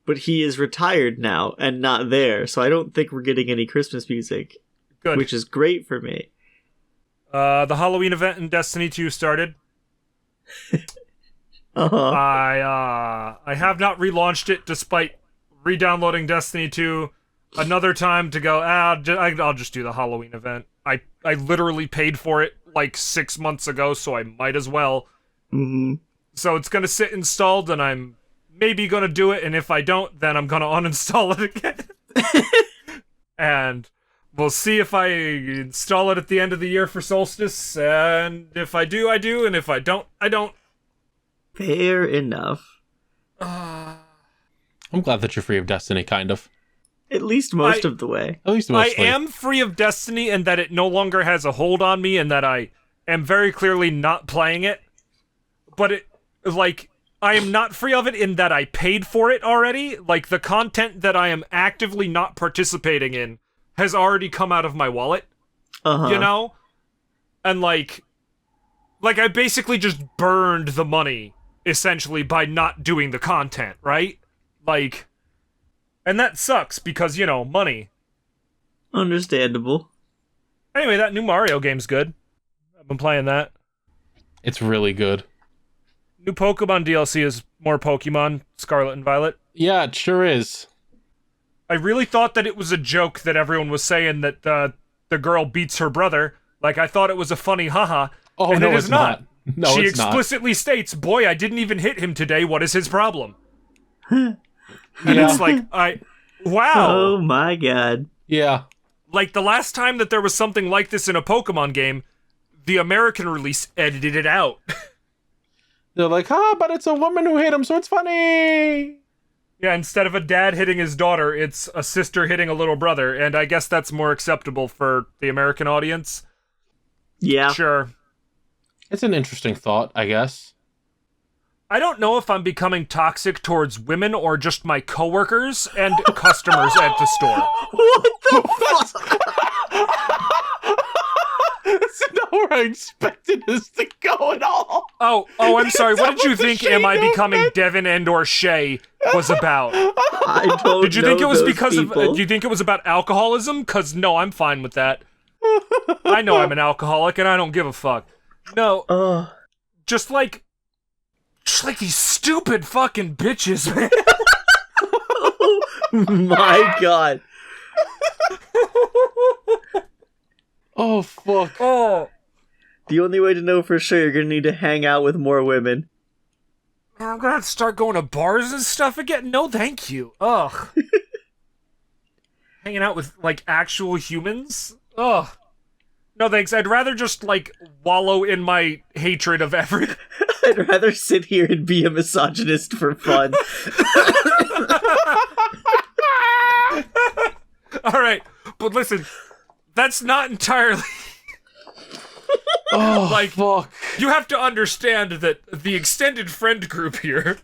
but he is retired now and not there, so I don't think we're getting any Christmas music. Good. Which is great for me. The Halloween event in Destiny 2 started. Uh-huh. I have not relaunched it despite re-downloading Destiny 2 another time to go, I'll just do the Halloween event. I literally paid for it like 6 months ago, so I might as well. Mm-hmm. So it's gonna sit installed, and I'm maybe gonna do it, and if I don't, then I'm gonna uninstall it again. And we'll see if I install it at the end of the year for Solstice, and if I do, I do, and if I don't, I don't. Fair enough. I'm glad that you're free of Destiny, kind of. At least most of the way. At least mostly. I am free of Destiny, and that it no longer has a hold on me, and that I am very clearly not playing it. But I am not free of it in that I paid for it already. Like, the content that I am actively not participating in has already come out of my wallet. Uh-huh. You know? And like I basically just burned the money, essentially, by not doing the content, right? Like, and that sucks because, money. Understandable. Anyway, that new Mario game's good. I've been playing that. It's really good. New Pokemon DLC is more Pokemon, Scarlet and Violet. Yeah, it sure is. I really thought that it was a joke that everyone was saying that the girl beats her brother. Like, I thought it was a funny haha. Oh, and no, it is it's not. No, she it's not. explicitly states, boy, I didn't even hit him today. What is his problem? And Yeah. it's like, wow. Oh my god. Yeah. Like, the last time that there was something like this in a Pokemon game, the American release edited it out. They're like, but it's a woman who hit him, so it's funny. Yeah, instead of a dad hitting his daughter, it's a sister hitting a little brother, and I guess that's more acceptable for the American audience. Yeah. Sure. It's an interesting thought, I guess. I don't know if I'm becoming toxic towards women or just my coworkers and customers at the store. What the fuck? That's not where I expected this to go at all. Oh, I'm sorry. What did you think Shay Am I knew Becoming that? Devin and or Shay was about? I don't Did you know think it was those because people. of... Do you think it was about alcoholism? Because, no, I'm fine with that. I know I'm an alcoholic, and I don't give a fuck. No, just like these stupid fucking bitches, man. Oh my god. Oh, fuck. Oh, The only way to know for sure, you're gonna need to hang out with more women. I'm gonna have to start going to bars and stuff again. No, thank you. Ugh. Hanging out with, like, actual humans? Ugh. No, thanks. I'd rather just, like, wallow in my hatred of everything. I'd rather sit here and be a misogynist for fun. All right, but listen, that's not entirely. Oh, fuck. You have to understand that the extended friend group here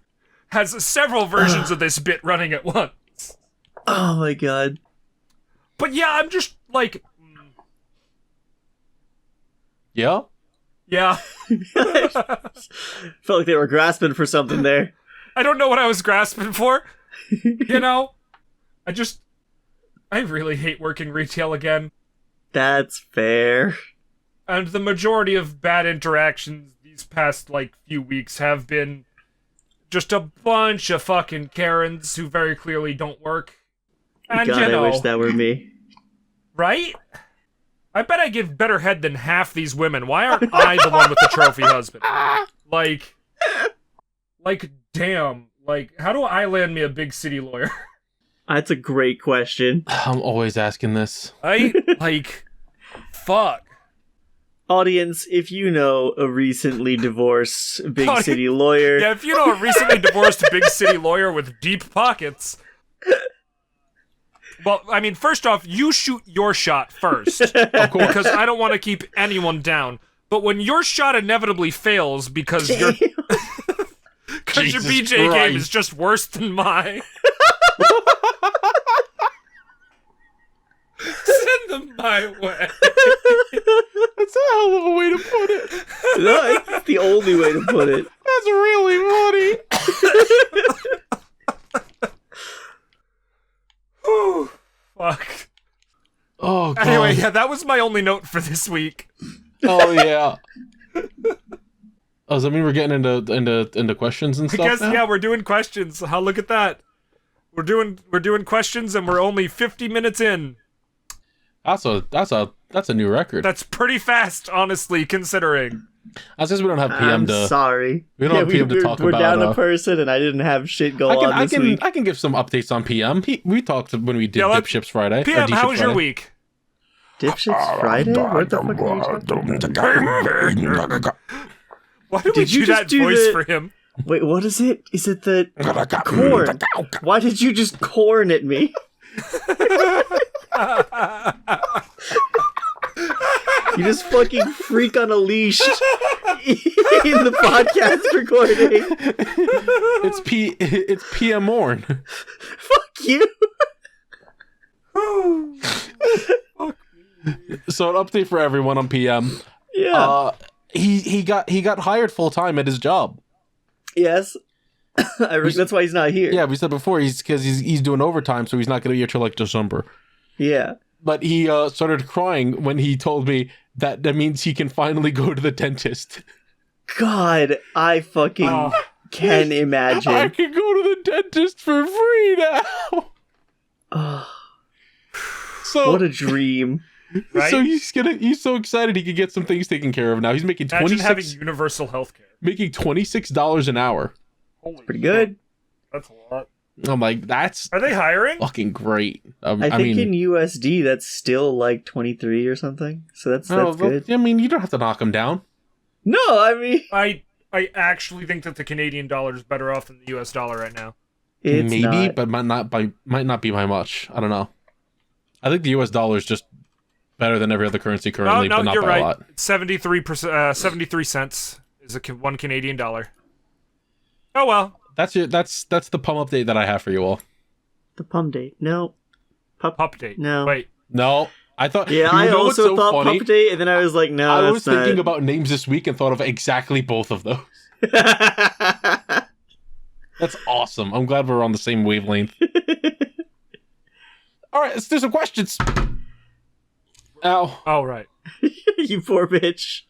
has several versions of this bit running at once. Oh my god. But yeah, I'm just like, Yeah? yeah. Felt like they were grasping for something there. I don't know what I was grasping for. You know, I really hate working retail again. That's fair. And the majority of bad interactions these past, few weeks have been just a bunch of fucking Karens who very clearly don't work. And God, I wish that were me. Right? I bet I give better head than half these women. Why aren't I the one with the trophy husband? Damn. How do I land me a big city lawyer? That's a great question. I'm always asking this. Fuck. Audience, if you know a recently divorced big city lawyer... Yeah, if you know a recently divorced big city lawyer with deep pockets... Well, I mean, first off, you shoot your shot first. Of course. Because I don't want to keep anyone down. But when your shot inevitably fails because your BJ game is just worse than mine... Send them my way. That's a hell of a way to put it. No, it's the only way to put it. That's really funny. Whew. Fuck. Oh, God. Anyway, yeah, that was my only note for this week. Oh, yeah. Oh, does that mean we're getting into questions and stuff I guess, now? yeah, we're doing questions. Look at that. We're doing questions and we're only 50 minutes in. That's a new record. That's pretty fast, honestly, considering. That's just we don't have PM I'm sorry. We don't have PM to talk we're about. We're down a person, and I didn't have shit go on this week. I can give some updates on PM. We talked when we did DipShips Friday. PM, how was your week? DipShips Friday? What the fuck are you talking about? Why did we do that voice for him? Wait, what is it? Is it the Korn? Why did you just Korn at me? You just fucking freak on a leash in the podcast recording. It's PM Morn. Fuck you. So an update for everyone on PM. Yeah. He got hired full time at his job. Yes. That's why he's not here. Yeah, we said before he's doing overtime, so he's not going to be here till December. Yeah. But he started crying when he told me that means he can finally go to the dentist. God, I fucking can imagine. I can go to the dentist for free now. So what a dream. Right? So he's so excited he can get some things taken care of now. He's making Imagine having universal healthcare. Making $26 an hour. Holy pretty good. That's a lot. I'm like, that's Are they hiring? fucking great. I think in USD that's still like 23 or something. So that's good. I mean, you don't have to knock him down. No, I mean, I actually think that the Canadian dollar is better off than the US dollar right now. it's Maybe, not. but might not be by much. I don't know. I think the US dollar is just better than every other currency currently, but not you're by right. a lot. 73 cents is one Canadian dollar. Oh well. That's the pump update that I have for you all. The pump date. No. Pup date. No. Wait. No, I thought. Yeah, you I know what's also so thought funny? pump date, and then I was like, no, I was that's thinking not. about names this week and thought of exactly both of those. That's awesome. I'm glad we're on the same wavelength. All right, let's do some questions. Ow. Oh right. You poor bitch.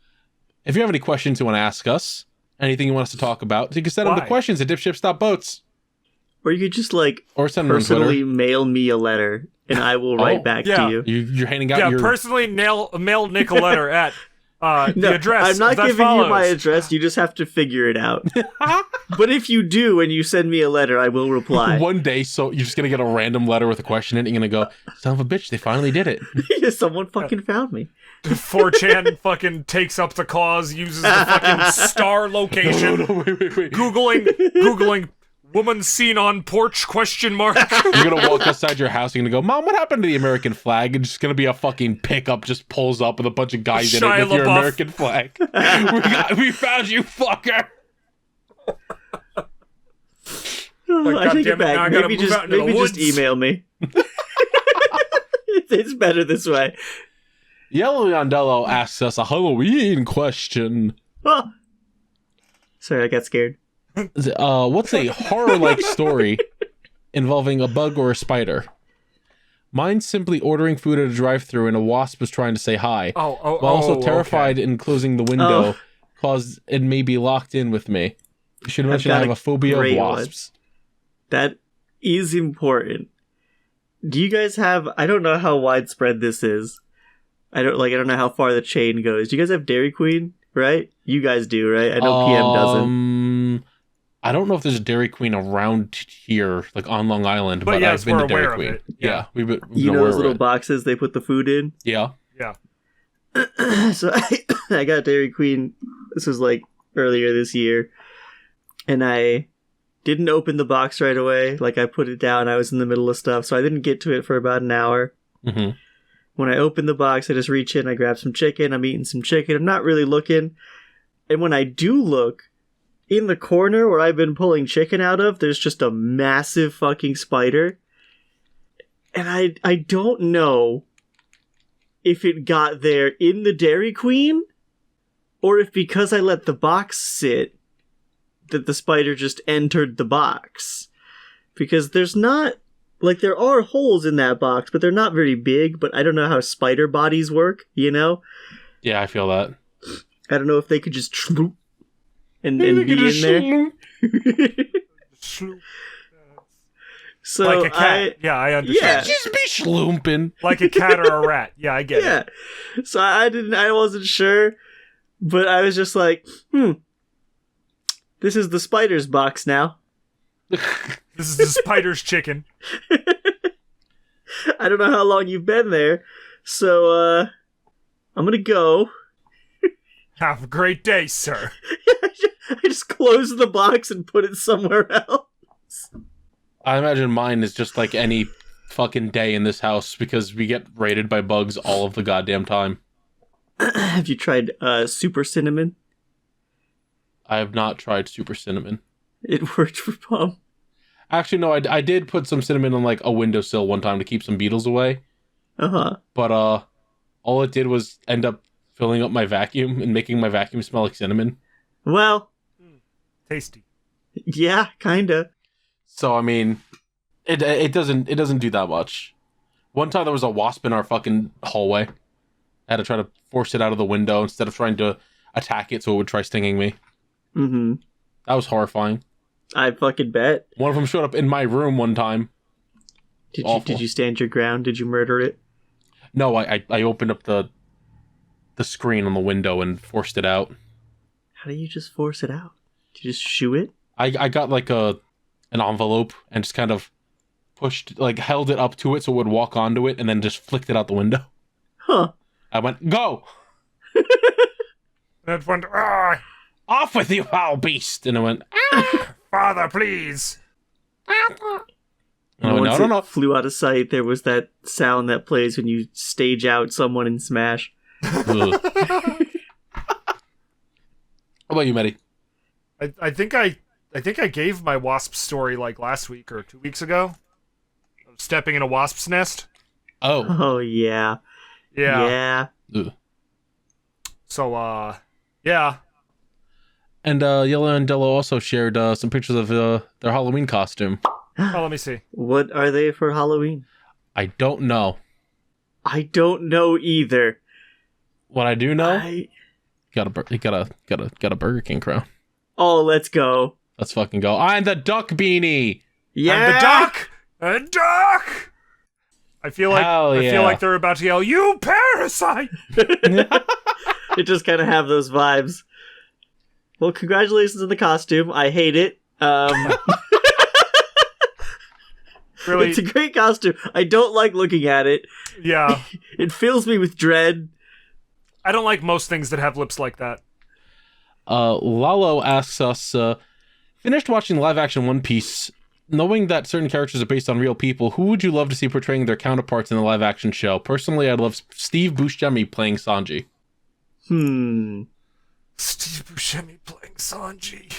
If you have any questions you want to ask us, anything you want us to talk about, you can send them to Why? questions at dipships.boats. Or you could just like Or send them on personally Twitter. mail me a letter, and I will write back yeah. to you. You're handing out Yeah, your... personally mail Nick a letter at No, the address. I'm not that giving you my follows. address. You just have to figure it out. But if you do and you send me a letter, I will reply. One day, so you're just going to get a random letter with a question in it, and you're going to go, son of a bitch, they finally did it. Someone fucking found me. 4chan fucking takes up the cause, uses the fucking star location, No, wait. Googling Woman seen on porch, ? You're gonna walk outside your house, you're gonna go, Mom, what happened to the American flag? And just gonna be a fucking pickup just pulls up with a bunch of guys in it Shia with your LeBeouf. American flag. we found you, fucker! I take it goddamn it, now I back. gotta Maybe move out into the just woods. email me. It's better this way. Yellow Yondello asks us a Halloween question. Oh. Sorry, I got scared. What's a horror-like story involving a bug or a spider? Mine's simply ordering food at a drive-thru and a wasp was trying to say hi. While also terrified in closing the window, cause it may be locked in with me. You should mention I have a phobia of wasps. That is important. Do you guys have? I don't know how widespread this is. I don't know how far the chain goes. Do you guys have Dairy Queen? Right? You guys do, right? I know PM doesn't. I don't know if there's a Dairy Queen around here, like on Long Island, but yes, I've been we're to Dairy aware of Queen. it. Yeah, we've been You know aware those of little it. boxes they put the food in? Yeah. So I got Dairy Queen. This was like earlier this year. And I didn't open the box right away. Like I put it down. I was in the middle of stuff. So I didn't get to it for about an hour. Mm-hmm. When I open the box, I just reach in. I grab some chicken. I'm eating some chicken. I'm not really looking. And when I do look, in the corner where I've been pulling chicken out of, there's just a massive fucking spider. And I don't know if it got there in the Dairy Queen, or if because I let the box sit, that the spider just entered the box. Because there's not, like, there are holes in that box, but they're not very big, but I don't know how spider bodies work, you know? Yeah, I feel that. I don't know if they could just shloop and be in there. So like a cat. I understand. Yeah. Just be schlooping. Like a cat or a rat. Yeah, I get it. So I wasn't sure, but I was just like, this is the spider's box now. This is the spider's chicken. I don't know how long you've been there, so I'm gonna go. Have a great day, sir. I just closed the box and put it somewhere else. I imagine mine is just like any fucking day in this house because we get raided by bugs all of the goddamn time. Have you tried super cinnamon? I have not tried super cinnamon. It worked for Pom. Actually, no, I did put some cinnamon on like a windowsill one time to keep some beetles away. But all it did was end up filling up my vacuum and making my vacuum smell like cinnamon. Well, tasty. Yeah, kinda. So I mean, it doesn't do that much. One time there was a wasp in our fucking hallway. I had to try to force it out of the window instead of trying to attack it so it would try stinging me. Mm-hmm. That was horrifying. I fucking bet. One of them showed up in my room one time. Did you stand your ground? Did you murder it? No, I opened up the screen on the window and forced it out. How do you just force it out? Did you just shoo it? I got like an envelope and just kind of pushed, like held it up to it so it would walk onto it and then just flicked it out the window. Huh. I went, go! And it went, off with you, foul beast! And I went, Father, please. And I went, Once no. it flew out of sight, there was that sound that plays when you stage out someone in Smash. Ugh. How about you, Metty? I think I gave my wasp story like last week or 2 weeks ago. Of stepping in a wasp's nest. Oh. Oh, yeah. Yeah. Ugh. So, yeah. And Yellow and Dello also shared some pictures of their Halloween costume. Oh, let me see. What are they for Halloween? I don't know. I don't know either. What I do know, got a Burger King crown. Oh, let's go. Let's fucking go. I'm the duck beanie. Yeah. And the duck! A duck! I feel like I feel like they're about to yell, "You parasite!" It just kind of have those vibes. Well, congratulations on the costume. I hate it. Really, it's a great costume. I don't like looking at it. yeah. It fills me with dread. I don't like most things that have lips like that. Lalo asks us, finished watching live action One Piece. Knowing that certain characters are based on real people, who would you love to see portraying their counterparts in the live action show? Personally, I'd love Steve Buscemi playing Sanji. Steve Buscemi playing Sanji.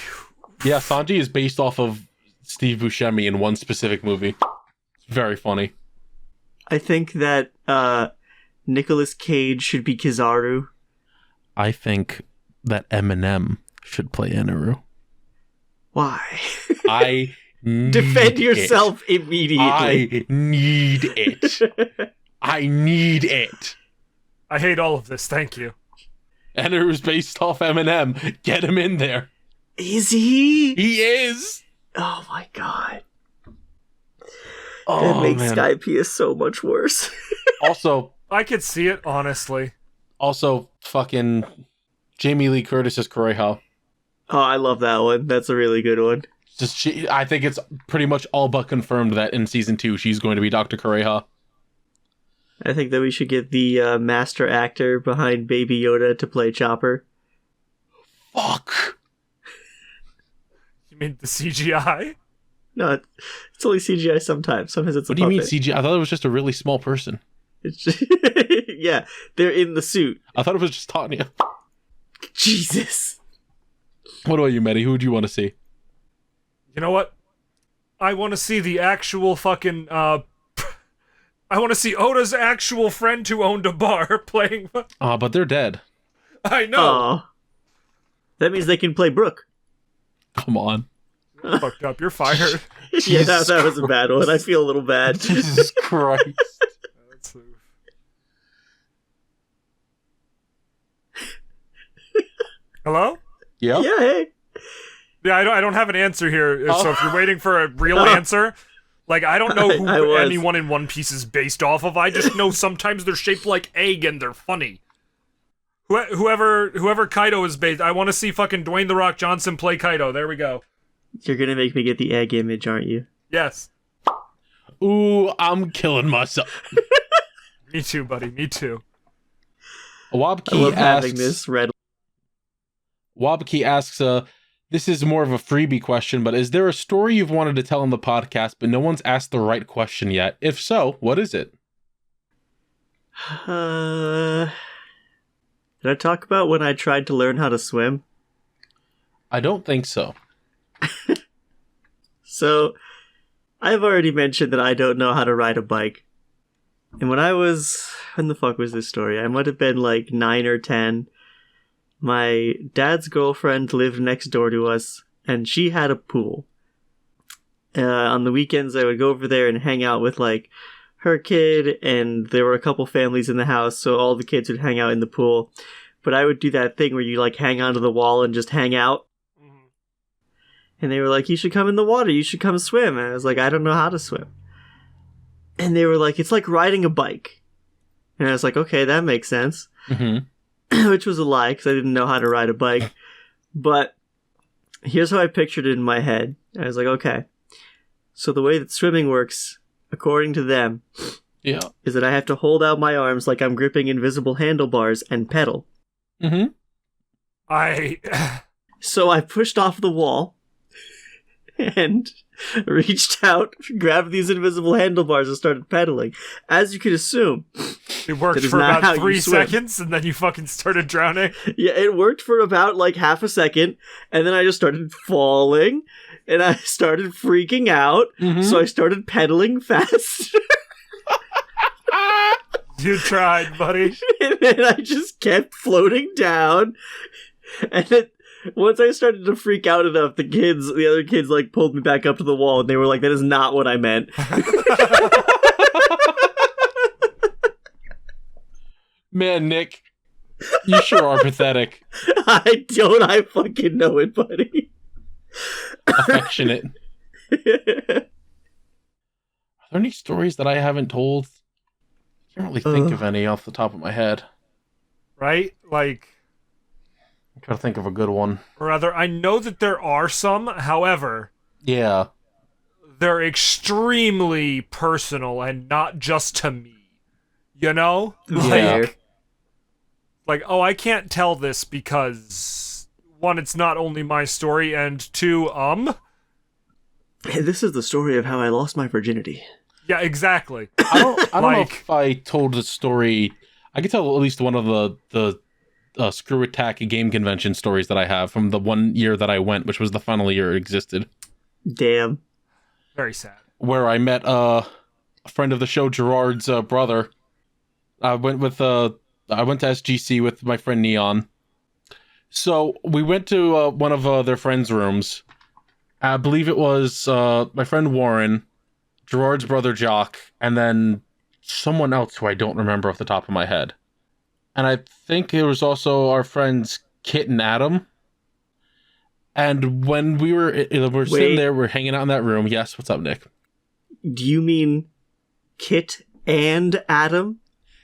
Yeah, Sanji is based off of Steve Buscemi in one specific movie. It's very funny. I think that Nicolas Cage should be Kizaru. I think that Eminem should play Inaru. Why? I Defend yourself immediately. I need it. I need it. I hate all of this, thank you. Inaru's based off Eminem. Get him in there. Is he? He is. Oh my god. Oh, That makes man. Skypiea so much worse. Also, I could see it, honestly. fucking Jamie Lee Curtis is Kureha. Oh, I love that one. That's a really good one. I think it's pretty much all but confirmed that in season 2 she's going to be Dr. Kureha. I think that we should get the master actor behind Baby Yoda to play Chopper. Fuck. You mean the CGI? No, it's only CGI sometimes. Sometimes it's a What do you mean puppet. CG? I thought it was just a really small person. It's just, yeah, they're in the suit. I thought it was just Tanya. Jesus. What about you, Metty? Who would you want to see? You know what? I want to see the actual fucking, I want to see Oda's actual friend who owned a bar playing... But they're dead. I know! Oh. That means they can play Brooke. Come on. Fucked up, you're fired. Yeah, that was a bad one. I feel a little bad. Jesus Christ. That's Hello? Yep. Yeah, hey. Yeah, I don't have an answer here, so if you're waiting for a real answer, like, I don't know who I was. anyone in One Piece is based off of, I just know sometimes they're shaped like egg and they're funny. Whoever Kaido is based, I want to see fucking Dwayne The Rock Johnson play Kaido, there we go. You're gonna make me get the egg image, aren't you? Yes. Ooh, I'm killing myself. Me too, buddy, me too. I love Wabkey having asks, this red. this is more of a freebie question, but is there a story you've wanted to tell on the podcast, but no one's asked the right question yet? If so, what is it? Did I talk about when I tried to learn how to swim? I don't think so. So, I've already mentioned that I don't know how to ride a bike. And when the fuck was this story? I might have been like 9 or 10. My dad's girlfriend lived next door to us, and she had a pool. On the weekends, I would go over there and hang out with like her kid, and there were a couple families in the house, so all the kids would hang out in the pool. But I would do that thing where you like hang onto the wall and just hang out. And they were like, you should come in the water, you should come swim. And I was like, I don't know how to swim. And they were like, it's like riding a bike. And I was like, okay, that makes sense. Mm-hmm. Which was a lie, because I didn't know how to ride a bike. But here's how I pictured it in my head. I was like, okay. So the way that swimming works, according to them, Yeah. is that I have to hold out my arms like I'm gripping invisible handlebars and pedal. Mm-hmm. So I pushed off the wall and reached out, grabbed these invisible handlebars, and started pedaling. As you could assume, It worked that is for not how about you 3 swim. seconds, and then you fucking started drowning. Yeah, it worked for about like half a second, and then I just started falling, and I started freaking out, so I started pedaling fast. You tried, buddy. And then I just kept floating down, and then once I started to freak out enough, the other kids like pulled me back up to the wall, and they were like, that is not what I meant. Man, Nick, you sure are pathetic. I fucking know it, buddy. Affectionate. Are there any stories that I haven't told? I can't really think of any off the top of my head. Right? Like, I'm trying to think of a good one. or rather, I know that there are some, however, Yeah. they're extremely personal and not just to me. You know? Yeah. Like, oh, I can't tell this because one, it's not only my story, and two, Hey, this is the story of how I lost my virginity. Yeah, exactly. I don't know Like- if I told the story. I could tell at least one of the Screw Attack game convention stories that I have from the one year that I went, which was the final year it existed, Damn. Very sad. where I met a friend of the show, Gerard's brother. I went to SGC with my friend Neon. So we went to one of their friends' rooms. I believe it was my friend Warren, Gerard's brother Jock, and then someone else who I don't remember off the top of my head. And I think it was also our friends Kit and Adam. And when we were sitting there, we're hanging out in that room. Yes, what's up, Nick? Do you mean Kit and Adam?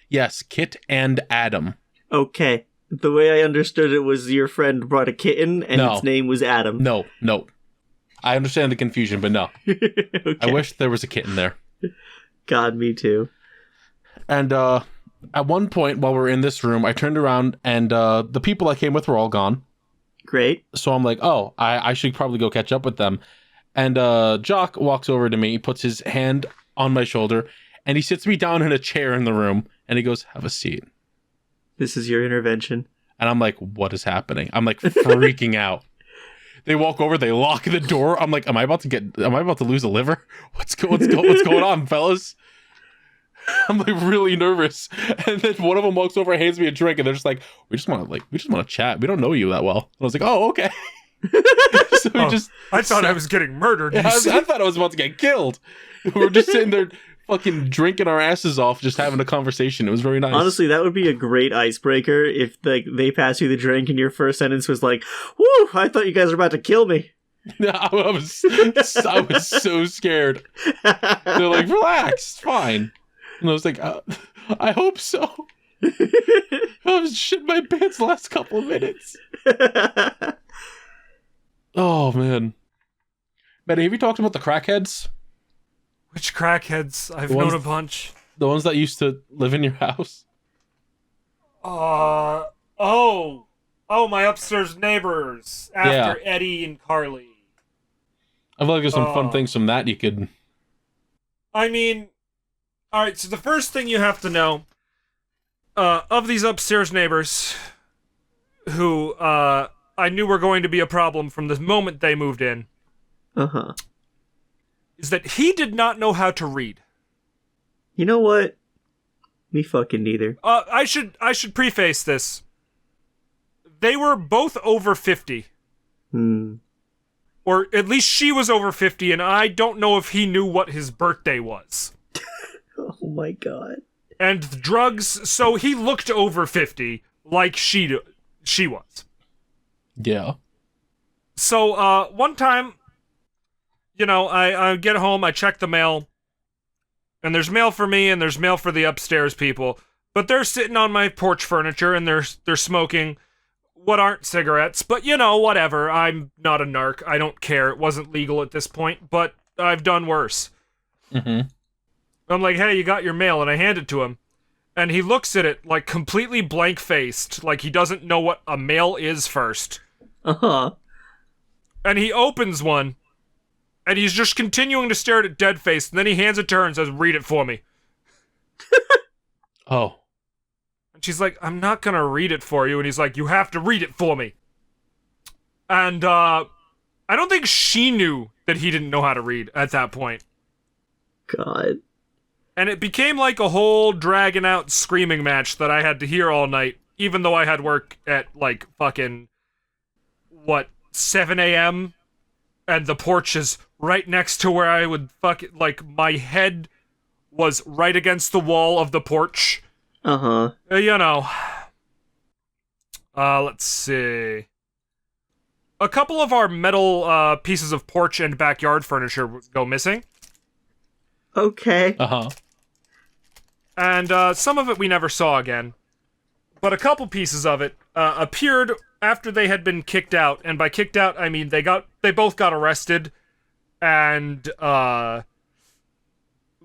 Yes, Kit and Adam. Okay. The way I understood it was your friend brought a kitten and No. its name was Adam. No. I understand the confusion, but no. Okay. I wish there was a kitten there. God, me too. And at one point while we're in this room, I turned around and the people I came with were all gone. Great. So I'm like, oh, I should probably go catch up with them. And Jock walks over to me, puts his hand on my shoulder, and he sits me down in a chair in the room, and he goes, have a seat. This is your intervention. And I'm like, what is happening? I'm like freaking out. They walk over, they lock the door. I'm like, am I about to lose a liver? What's going on, fellas? I'm like really nervous. And then one of them walks over and hands me a drink, and they're just like, we just want to chat. We don't know you that well. And I was like, oh, okay. So we just I thought I was getting murdered. Yeah, I thought I was about to get killed. We were just sitting there fucking drinking our asses off, just having a conversation. It was very nice. Honestly, that would be a great icebreaker if they pass you the drink and your first sentence was like, "Woo! I thought you guys were about to kill me." I was so scared. They're like, relax, it's fine. And I was like, I hope so. I was shitting my pants the last couple of minutes. Oh, man. Metty, have you talked about the crackheads? Which crackheads? I've The ones- known a bunch. The ones that used to live in your house? Oh, my upstairs neighbors after Eddie and Carly. I feel like there's some fun things from that you could... I mean, alright, so the first thing you have to know, of these upstairs neighbors, who, I knew were going to be a problem from the moment they moved in, Uh-huh. is that he did not know how to read. You know what? Me fucking neither. I should preface this. They were both over 50. Or at least she was over 50, and I don't know if he knew what his birthday was. Oh my god. And drugs, so he looked over 50, like she was. Yeah. So, one time, you know, I get home, I check the mail, and there's mail for me, and there's mail for the upstairs people, but they're sitting on my porch furniture, and they're smoking what aren't cigarettes, but you know, whatever, I'm not a narc, I don't care, it wasn't legal at this point, but I've done worse. Mm-hmm. I'm like, hey, you got your mail, and I hand it to him, and he looks at it, like, completely blank-faced, like he doesn't know what a mail is first. Uh-huh. And he opens one, and he's just continuing to stare at it dead-faced, and then he hands it to her and says, read it for me. Oh. And she's like, I'm not gonna read it for you, and he's like, you have to read it for me. And, I don't think she knew that he didn't know how to read at that point. God. And it became like a whole dragging out screaming match that I had to hear all night, even though I had work at, like, fucking, 7 a.m.? And the porch is right next to where I would like, my head was right against the wall of the porch. Uh-huh. You know. Let's see. A couple of our metal, pieces of porch and backyard furniture go missing. Okay. Uh-huh. And, some of it we never saw again. But a couple pieces of it, appeared after they had been kicked out, and by kicked out, I mean they both got arrested, and,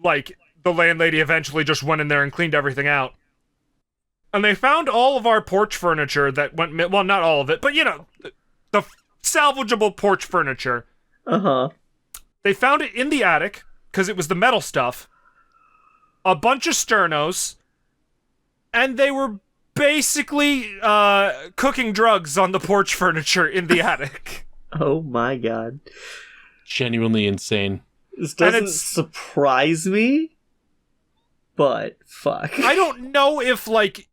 like, the landlady eventually just went in there and cleaned everything out. And they found all of our porch furniture that went, well, not all of it, but, you know, the salvageable porch furniture. Uh-huh. They found it in the attic, because it was the metal stuff, a bunch of sternos, and they were basically cooking drugs on the porch furniture in the attic. Oh my god. Genuinely insane. This doesn't surprise me, but fuck. I don't know if, like,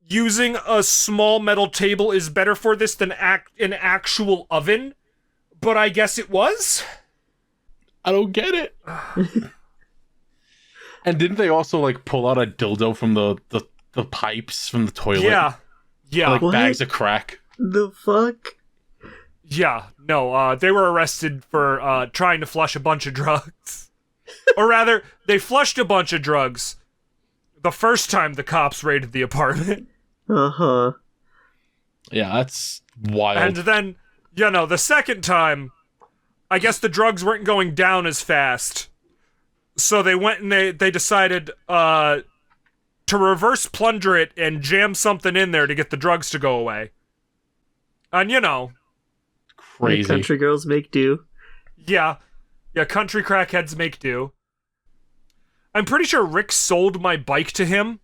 using a small metal table is better for this than an actual oven, but I guess it was. I don't get it. And didn't they also, like, pull out a dildo from the pipes from the toilet? Yeah. Like, What? bags of crack? The fuck? Yeah, no, they were arrested for trying to flush a bunch of drugs. Or rather, they flushed a bunch of drugs the first time the cops raided the apartment. Uh-huh. Yeah, that's wild. And then, the second time, I guess the drugs weren't going down as fast. So they went and they decided to reverse plunger it and jam something in there to get the drugs to go away. And Crazy. Country girls make do. Yeah, country crackheads make do. I'm pretty sure Rick sold my bike to him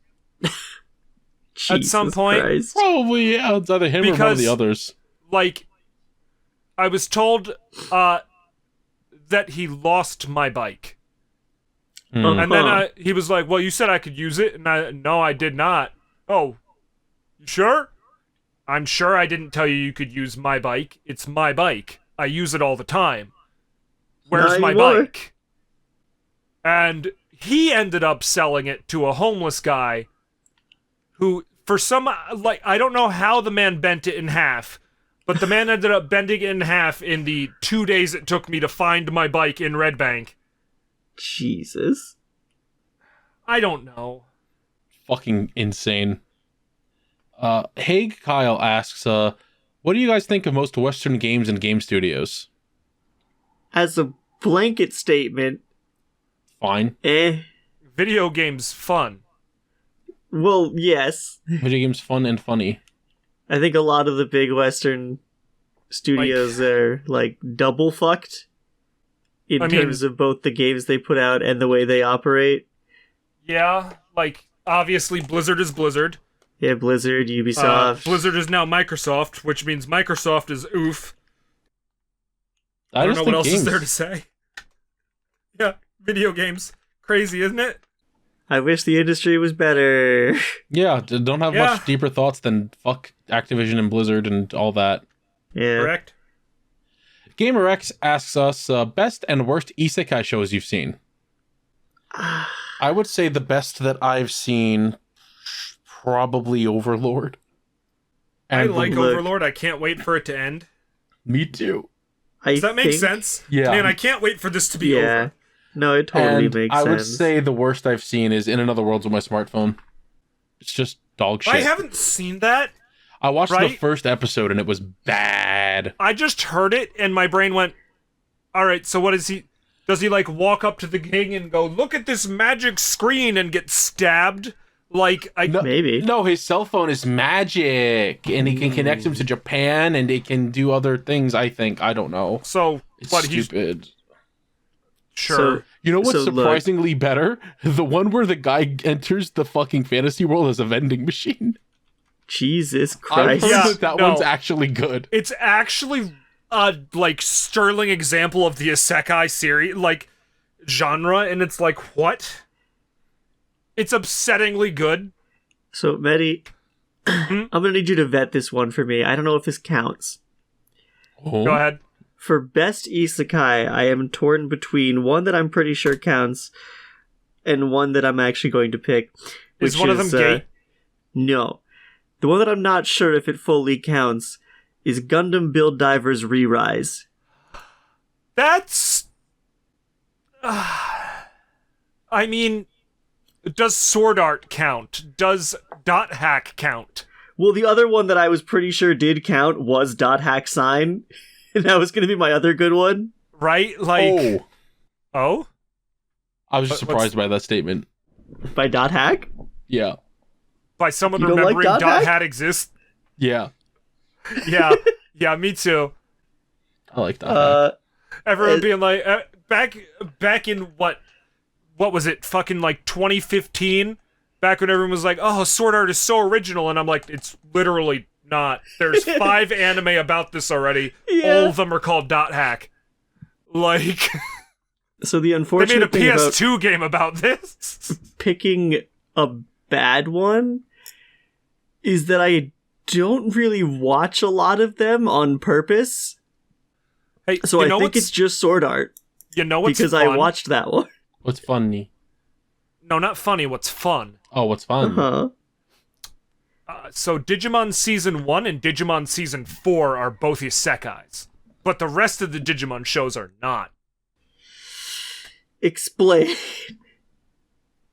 at some point. Christ. Probably, yeah. It's either him or one of the others. Like, I was told that he lost my bike. And then he was like, well, you said I could use it. And no, I did not. Oh, you sure? I'm sure I didn't tell you could use my bike. It's my bike. I use it all the time. Where's Not my anymore. bike? And he ended up selling it to a homeless guy who, for some, like, I don't know how the man bent it in half, but the man ended up bending it in half in the 2 days it took me to find my bike in Red Bank. Jesus. I don't know. Fucking insane. Haig Kyle asks, what do you guys think of most Western games and game studios? As a blanket statement, Fine. Video games fun. Well, yes. Video games fun and funny. I think a lot of the big Western studios are, like, double fucked in terms of both the games they put out and the way they operate. Yeah, like, obviously Blizzard is Blizzard. Yeah, Blizzard, Ubisoft. Blizzard is now Microsoft, which means Microsoft is oof. I don't know what else is there to say. Yeah, video games. Crazy, isn't it? I wish the industry was better. Yeah, don't have much deeper thoughts than fuck Activision and Blizzard and all that. Yeah. Correct. Gamer X asks us, best and worst isekai shows you've seen. I would say the best that I've seen, probably Overlord. I And like Overlord. I can't wait for it to end. Me too. Does that make sense? Yeah. Man, I can't wait for this to be over. No, it totally And makes I sense. would say the worst I've seen is In Another World with my smartphone. It's just dog shit. I haven't seen that. I watched the right? first episode and it was bad. I just heard it and my brain went, all right, so what is he... Does he, like, walk up to the king and go, look at this magic screen and get stabbed? Like, Maybe. No, his cell phone is magic, and he can connect him to Japan, and it can do other things, I think. I don't know. So, It's but stupid. Sure. So- You know what's So, look. surprisingly better? The one where the guy enters the fucking fantasy world as a vending machine. Jesus I've Christ. heard that no. one's actually good. It's actually a, like, sterling example of the isekai series, like, genre, and it's like, what? It's upsettingly good. So, Metty, I'm going to need you to vet this one for me. I don't know if this counts. Oh. Go ahead. For best isekai, I am torn between one that I'm pretty sure counts and one that I'm actually going to pick. Is one of them gay? No. The one that I'm not sure if it fully counts is Gundam Build Divers Re-Rise. That's... I mean, does Sword Art count? Does Dot Hack count? Well, the other one that I was pretty sure did count was Dot Hack Sign, and that was going to be my other good one. Right? Like... Oh? I was just What's- surprised by that statement. By Dot Hack? Yeah. By someone You don't like remembering Dot Dot Hack? Hat exists? Yeah. Yeah. Yeah, me too. I like that. Everyone being like, back in what was it? Fucking like 2015. Back when everyone was like, "Oh, Sword Art is so original," and I'm like, "It's literally not." There's 5 anime about this already. Yeah. All of them are called dot hack. Like, So the they unfortunate made a thing about PS2 game about this. picking a bad one is that I don't really watch a lot of them on purpose. Hey, So you I know think what's, it's just Sword Art you know what's because fun? I watched that one. What's funny? No, not funny. What's fun? Oh, what's fun? Uh-huh. So Digimon Season 1 and Digimon Season 4 are both isekais. But the rest of the Digimon shows are not. Explain.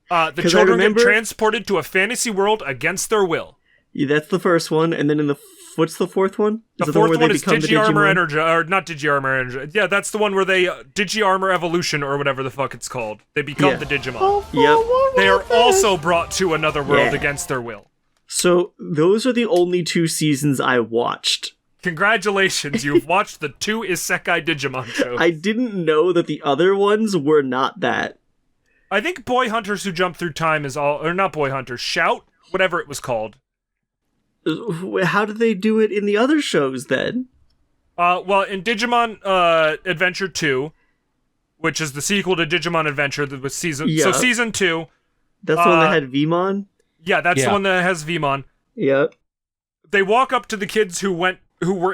The 'Cause I children remember- get transported to a fantasy world against their will. Yeah, that's the first one, and then in the what's the fourth one? The Is it fourth where one they is become the Digi-Armor Digimon? Energy, or not Digi-Armor Energy. Yeah, that's the one where they, Digi-Armor Evolution, or whatever the fuck it's called. They become Yeah. the Digimon. Yep. They are also brought to another world Yeah. against their will. So those are the only 2 seasons I watched. Congratulations, you've watched the 2 Isekai Digimon shows. I didn't know that the other ones were not that. I think Boy Hunters Who Jump Through Time is all, or not Boy Hunters, Shout, whatever it was called. How did they do it in the other shows then? Well, in Digimon Adventure 2, which is the sequel to Digimon Adventure, that was season. Yeah. So season 2, That's the one that had Vmon? yeah, that's Yeah. the one that has Vmon. Yep. They walk up to the kids who were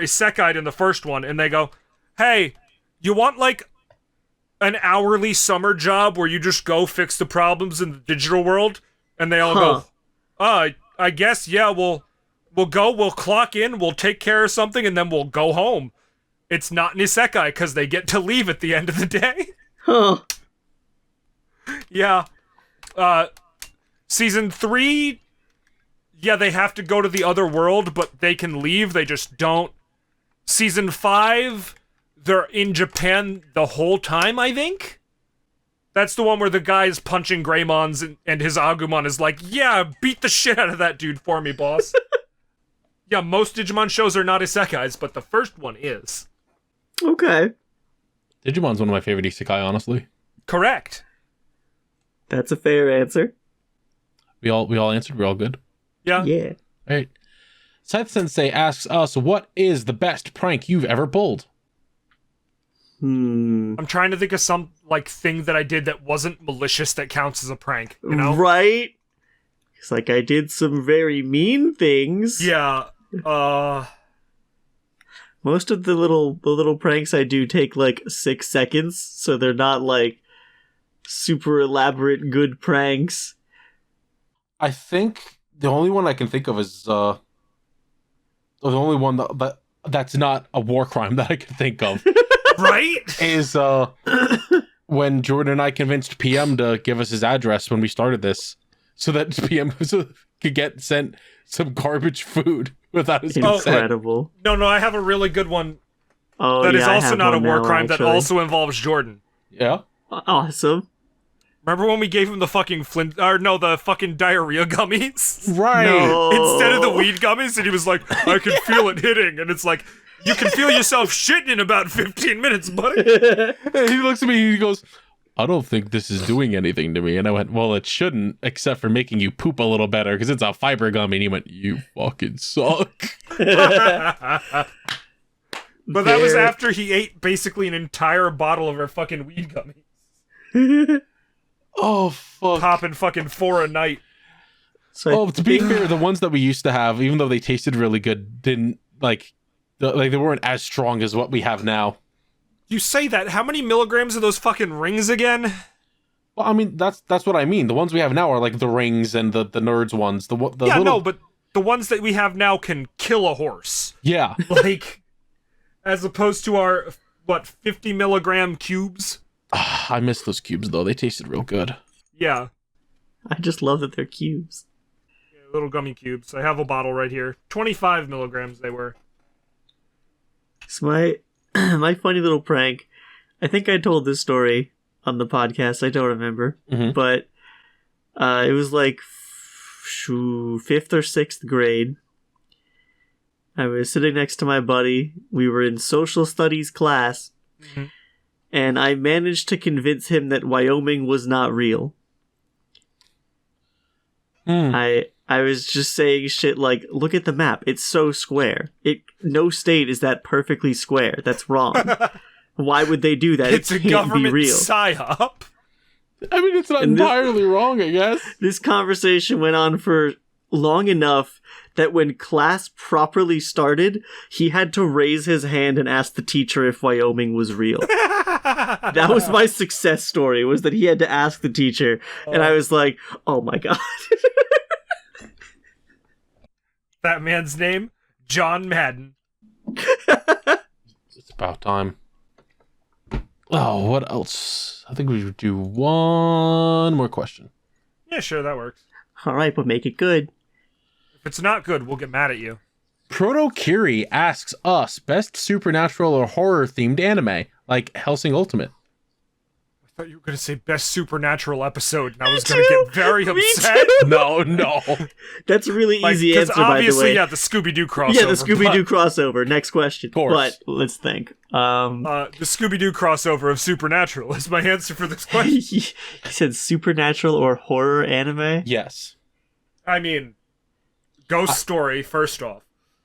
isekai'd in the first one, and they go, "Hey, you want like an hourly summer job where you just go fix the problems in the digital world?" And they all go, I guess, yeah, we'll go, we'll clock in, we'll take care of something, and then we'll go home. It's not an isekai, because they get to leave at the end of the day. Huh. Yeah. Season 3, yeah, they have to go to the other world, but they can leave, they just don't. Season 5, they're in Japan the whole time, I think? That's the one where the guy is punching Greymons and his Agumon is like, "Yeah, beat the shit out of that dude for me, boss." Yeah, most Digimon shows are not isekais, but the first one is. Okay. Digimon's one of my favorite isekai, honestly. Correct. That's a fair answer. We all answered. We're all good. Yeah. Yeah. All right. Seth Sensei asks us, "What is the best prank you've ever pulled?" I'm trying to think of some, like, thing that I did that wasn't malicious that counts as a prank, you know? Right? It's like I did some very mean things. Yeah. Most of the little pranks I do take like 6 seconds, so they're not like super elaborate good pranks. I think the only one I can think of is the only one that's not a war crime that I can think of. Right? Is when Jordan and I convinced PM to give us his address when we started this, so that PM could get sent some garbage food without his consent. Incredible. No, I have a really good one Oh, that yeah, is I also have not a one war now, crime that actually. also involves Jordan. Yeah. Awesome. Remember when we gave him the fucking the fucking diarrhea gummies? Right. No. Instead of the weed gummies, and he was like, "I can feel it hitting," and it's like, "You can feel yourself shitting in about 15 minutes, buddy." And he looks at me and he goes, "I don't think this is doing anything to me." And I went, "Well, it shouldn't, except for making you poop a little better, because it's a fiber gummy." And he went, "You fucking suck." But that was There- after he ate basically an entire bottle of our fucking weed gummies. Oh, fuck. Popping fucking 4 a night. So Oh, to be fair, the ones that we used to have, even though they tasted really good, didn't, they weren't as strong as what we have now. You say that, how many milligrams of those fucking rings again? Well, I mean, that's what I mean. The ones we have now are like the rings and the nerds ones. The Yeah, little... no, but the ones that we have now can kill a horse. Yeah. Like, as opposed to our, 50 milligram cubes? I miss those cubes, though. They tasted real good. Yeah. I just love that they're cubes. Little gummy cubes. I have a bottle right here. 25 milligrams they were. So my funny little prank, I think I told this story on the podcast, I don't remember, Mhm. but it was like 5th or 6th grade. I was sitting next to my buddy. We were in social studies class. Mm-hmm. And I managed to convince him that Wyoming was not real. I was just saying shit like, look at the map. It's so square. No state is that perfectly square. That's wrong. Why would they do that? It's it a can't be government real. psyop. I mean, it's not entirely wrong, I guess. This conversation went on for long enough that when class properly started, he had to raise his hand and ask the teacher if Wyoming was real. That was my success story, was that he had to ask the teacher, and I was like, oh my god. That man's name? John Madden. It's about time. Oh, what else? I think we should do one more question. Yeah, sure, that works. Alright, but make it good. If it's not good, we'll get mad at you. Proto Kiri asks us best supernatural or horror themed anime, like Hellsing Ultimate. I thought you were going to say best supernatural episode, and I was going to get very upset. No. That's a really easy Because answer, by the obviously, way. yeah, the Scooby-Doo crossover. Yeah, the Scooby-Doo crossover. Next question. Of course. But let's think. The Scooby-Doo crossover of Supernatural is my answer for this question. He said supernatural or horror anime? Yes. I mean, Ghost Story, first off.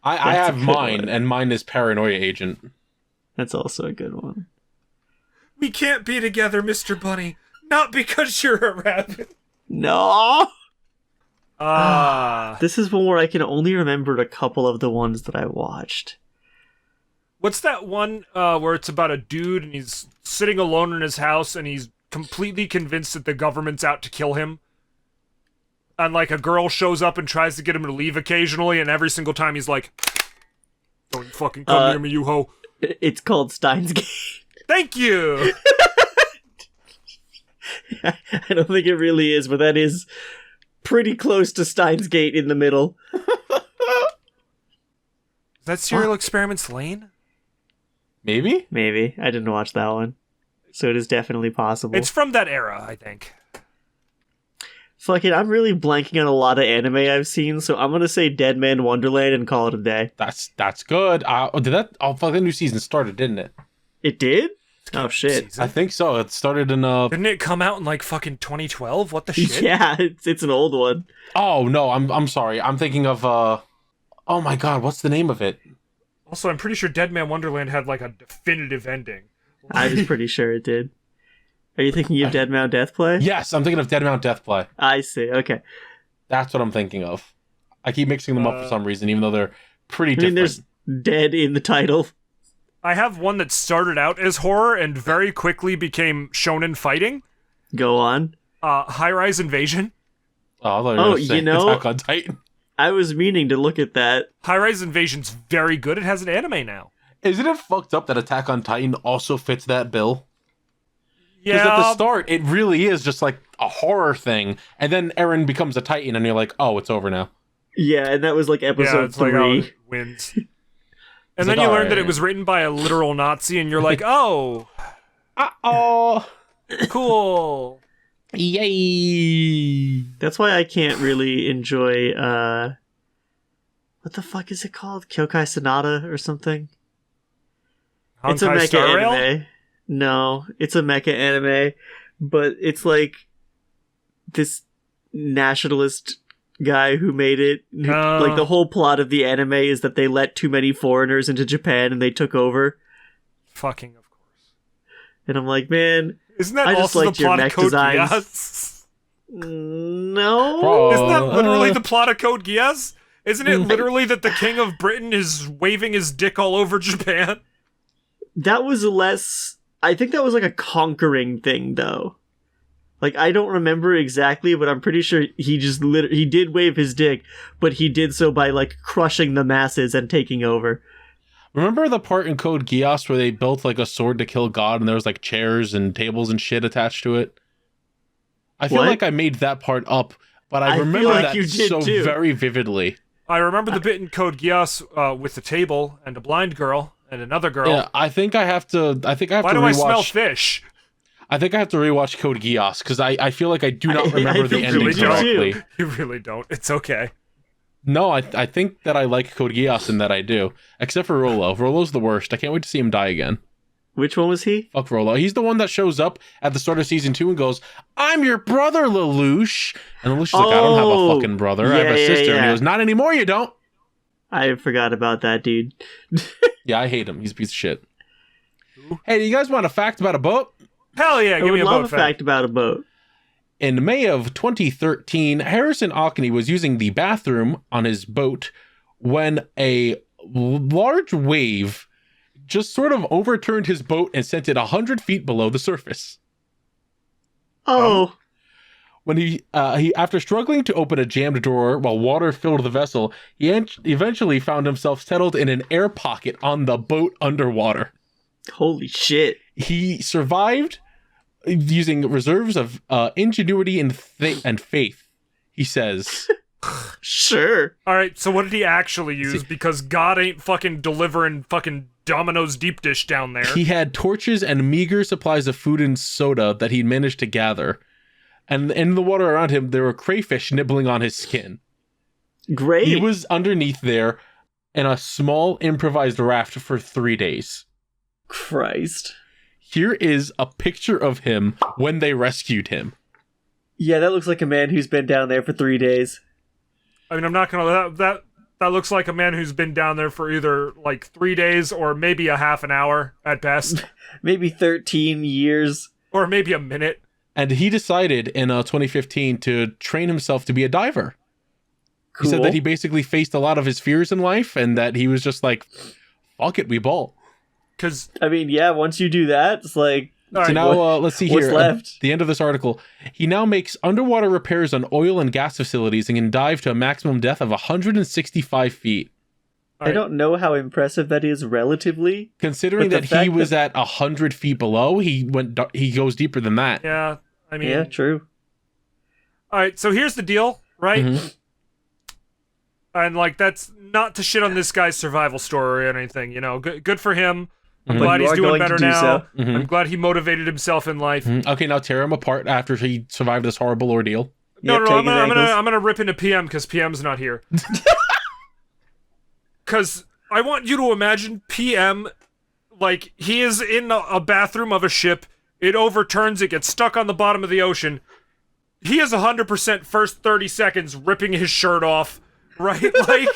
I have a good mine, one. and mine is Paranoia Agent. That's also a good one. We can't be together, Mr. Bunny. Not because you're a rabbit. No! Ah. This is one where I can only remember a couple of the ones that I watched. What's that one where it's about a dude and he's sitting alone in his house and he's completely convinced that the government's out to kill him? And like a girl shows up and tries to get him to leave occasionally, and every single time he's like, "Don't fucking come near me, you hoe." It's called Steins Gate. Thank you! I don't think it really is, but that is pretty close to Steins Gate in the middle. Is that Serial Experiments Lane? Maybe? Maybe. I didn't watch that one. So it is definitely possible. It's from that era, I think. Fuck it, I'm really blanking on a lot of anime I've seen, so I'm gonna say Dead Man Wonderland and call it a day. That's good. Fuck, the new season started, didn't it? It did? Oh shit. I think so. It started in Didn't it come out in like fucking 2012? What the shit? Yeah, it's an old one. Oh no, I'm sorry. I'm thinking of oh my god, what's the name of it? Also, I'm pretty sure Dead Man Wonderland had like a definitive ending. I was pretty sure it did. Are you thinking of Dead Mount Deathplay? Yes, I'm thinking of Dead Mount Deathplay. I see, okay. That's what I'm thinking of. I keep mixing them up for some reason, even though they're pretty I mean, different. there's dead in the title. I have one that started out as horror and very quickly became shonen fighting. Go on. High Rise Invasion. Oh, I thought you were gonna say you know- Attack on Titan. I was meaning to look at that. High Rise Invasion's very good. It has an anime now. Isn't it fucked up that Attack on Titan also fits that bill? Because Yeah. at the start, it really is just like a horror thing, and then Eren becomes a Titan, and you're like, oh, it's over now. Yeah, and that was like Yeah, episode it's like, oh, 3. it wins. And then like, you all learn that right. it was written by a literal Nazi, and you're like, oh, Oh, cool. yay! That's why I can't really enjoy, what the fuck is it called? Kyokai Sonata or something? It's a Honkai mecha Star Rail? anime. No, it's a mecha anime, but it's like this nationalist guy who made it. Oh. Like the whole plot of the anime is that they let too many foreigners into Japan and they took over. Fucking of course. And I'm like, man, Isn't that I just also the liked your plot of mech Code designs. Geass? no. Isn't that literally the plot of Code Geass? Isn't it literally that the king of Britain is waving his dick all over Japan? That was less. I think that was like a conquering thing, though. Like, I don't remember exactly, but I'm pretty sure he just he did wave his dick, but he did so by like crushing the masses and taking over. Remember the part in Code Geass where they built like a sword to kill God, and there was like chairs and tables and shit attached to it? I feel What? like I made that part up, but I I feel remember like that you did so too. very vividly. I remember the bit in Code Geass with the table and a blind girl and another girl. Yeah, I think I have to. I think I have Why to do I rewatch. smell fish? I think I have to rewatch Code Geass because I feel like I do not remember the think ending you do, too. correctly. You really don't. It's okay. No, I think that I like Code Geass and that I do. Except for Rolo. Rolo's the worst. I can't wait to see him die again. Which one was he? Fuck Rolo. He's the one that shows up at the start of season 2 and goes, "I'm your brother, Lelouch." And Lelouch is like, "I don't have a fucking brother. I have a sister." And he goes, "Not anymore, you don't." I forgot about that, dude. Yeah, I hate him. He's a piece of shit. Hey, do you guys want a fact about a boat? Hell yeah, I give would me a love boat a fact about a boat. In May of 2013, Harrison Ockney was using the bathroom on his boat when a large wave just sort of overturned his boat and sent it 100 feet below the surface. Oh. When he after struggling to open a jammed door while water filled the vessel, he eventually found himself settled in an air pocket on the boat underwater. Holy shit. He survived using reserves of ingenuity and faith, he says. Sure. All right, so what did he actually use? Because God ain't fucking delivering fucking Domino's deep dish down there. He had torches and meager supplies of food and soda that he'd managed to gather. And in the water around him, there were crayfish nibbling on his skin. Great. He was underneath there in a small improvised raft for 3 days. Christ. Here is a picture of him when they rescued him. Yeah, that looks like a man who's been down there for 3 days. I mean, I'm not gonna that looks like a man who's been down there for either like 3 days or maybe a half an hour at best, Maybe 13 years. or maybe a minute. And he decided in 2015 to train himself to be a diver. Cool. He said that he basically faced a lot of his fears in life and that he was just like, fuck it, we ball. Because I mean, yeah, once you do that, it's like... So now, let's see what's here. left? At the end of this article, he now makes underwater repairs on oil and gas facilities and can dive to a maximum depth of 165 feet. I don't know how impressive that is relatively. Considering But the that he fact was at 100 feet below, he goes deeper than that. yeah, I mean, Yeah, true. all right. So here's the deal, right? Mhm. And like, that's not to shit on this guy's survival story or anything. You know, good for him. I'm Mhm. glad But you he's are doing going to better do now. so. Mhm. I'm glad he motivated himself in life. Mhm. Okay, now tear him apart after he survived this horrible ordeal. No, Yep, no, take his ankles. I'm gonna rip into PM because PM's not here. Because I want you to imagine PM, like, he is in a bathroom of a ship, it overturns, it gets stuck on the bottom of the ocean. He is 100% first 30 seconds ripping his shirt off, right? Like,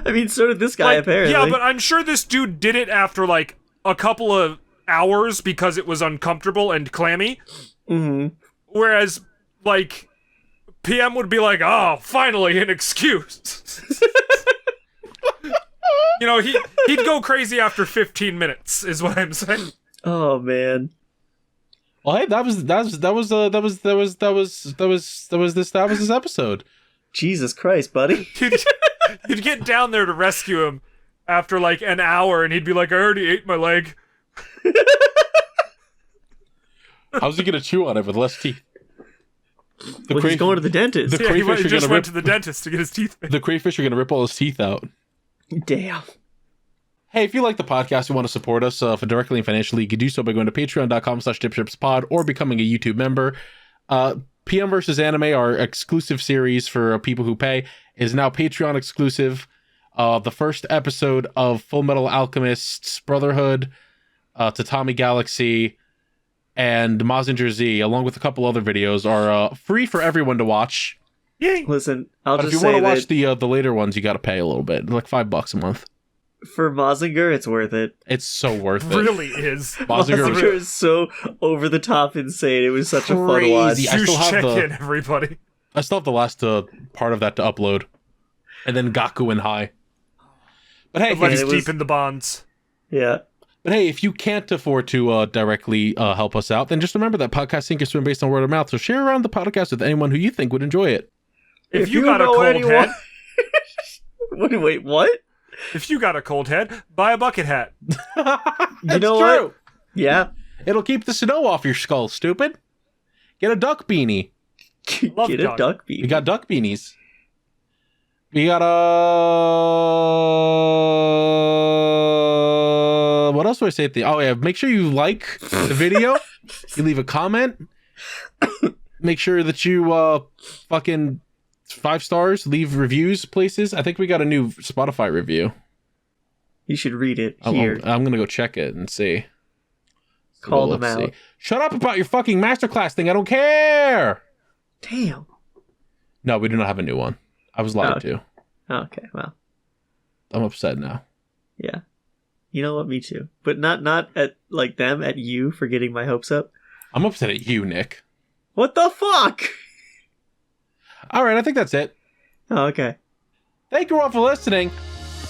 I mean, so did this guy, apparently. yeah, but I'm sure this dude did it after, like, a couple of hours because it was uncomfortable and clammy. Mm-hmm. Whereas, like, PM would be like, oh, finally, an excuse. You know, he'd go crazy after 15 minutes, is what I'm saying. Oh, man. Well, hey, that was this episode. Jesus Christ, buddy. You'd get down there to rescue him after, like, an hour, and he'd be like, I already ate my leg. How's he gonna chew on it with less teeth? Well, he's going to the dentist. the Yeah, he crayfish are just gonna went rip. to the dentist to get his teeth fixed. The crayfish are gonna rip all his teeth out. Damn. Hey, if you like the podcast, you want to support us for directly and financially, you can do so by going to patreon.com/dipshipspod or becoming a YouTube member. PM vs. Anime, our exclusive series for people who pay, is now Patreon exclusive. The first episode of Full Metal Alchemist's Brotherhood, Tatami Galaxy, and Mazinger Z, along with a couple other videos, are free for everyone to watch. Yay! Listen, I'll But if just you want say to watch that the later ones, you got to pay a little bit, like $5 a month. for Mazinger, it's worth it. It's so worth it. Really is. Mazinger is so over the top insane. It was such a fun watch. Crazy. I You still have check the- in, everybody. I still have the last part of that to upload, and then Gaku and High. But hey, Let's it was- deepen the bonds. Yeah. But hey, if you can't afford to directly help us out, then just remember that podcast sink or swim based on word of mouth. So share around the podcast with anyone who you think would enjoy it. If you got a know cold anyone- head, Wait, what? if you got a cold head, buy a bucket hat. That's know true. what? Yeah. It'll keep the snow off your skull, stupid. Get a duck beanie. Love Get a duck. duck We beat. got duck beanies. We got what else do I say at the oh yeah, make sure you like the video, you leave a comment, make sure that you fucking 5 stars, leave reviews places. I think we got a new Spotify review. You should read it here. I'm gonna go check it and see. Call them out. See. Shut up about your fucking masterclass thing. I don't care. Damn. No, we do not have a new one. I was lied to. Okay, well. I'm upset now. Yeah. You know what? Me too. But not at like them, at you for getting my hopes up. I'm upset at you, Nick. What the fuck? All right, I think that's it. Oh, okay. Thank you all for listening.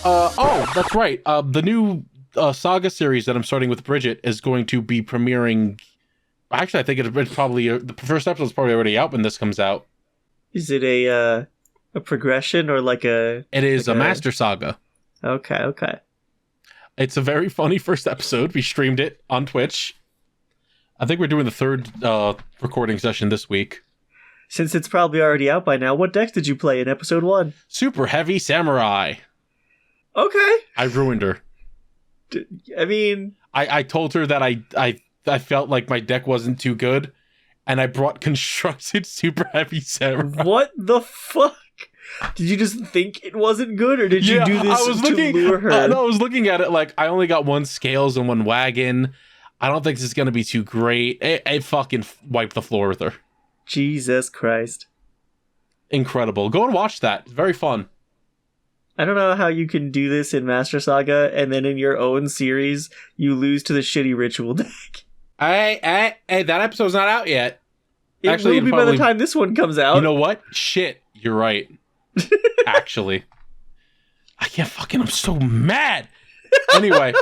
That's right. The new Saga series that I'm starting with Bridget is going to be premiering. Actually, I think it's probably the first episode is probably already out when this comes out. Is it a progression or like a? It is like a Master Saga. Okay. It's a very funny first episode. We streamed it on Twitch. I think we're doing the 3rd recording session this week. Since it's probably already out by now, what decks did you play in episode 1? Super Heavy Samurai. Okay. I ruined her. I mean... I told her that I felt like my deck wasn't too good, and I brought Constructed Super Heavy Samurai. What the fuck? Did you just think it wasn't good, or did you do this to lure her? No, I was looking at it like, I only got 1 Scales and 1 Wagon. I don't think this is going to be too great. It fucking wiped the floor with her. Jesus Christ. Incredible. Go and watch that. It's very fun. I don't know how you can do this in Master Saga, and then in your own series, you lose to the shitty ritual deck. Hey, that episode's not out yet. It will be by the time this one comes out. You know what? Shit, you're right. Actually. I'm so mad. Anyway,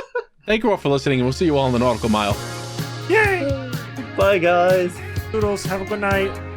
thank you all for listening, and we'll see you all in the Nautical Mile. Yay! Bye, guys. Toodles, have a good night.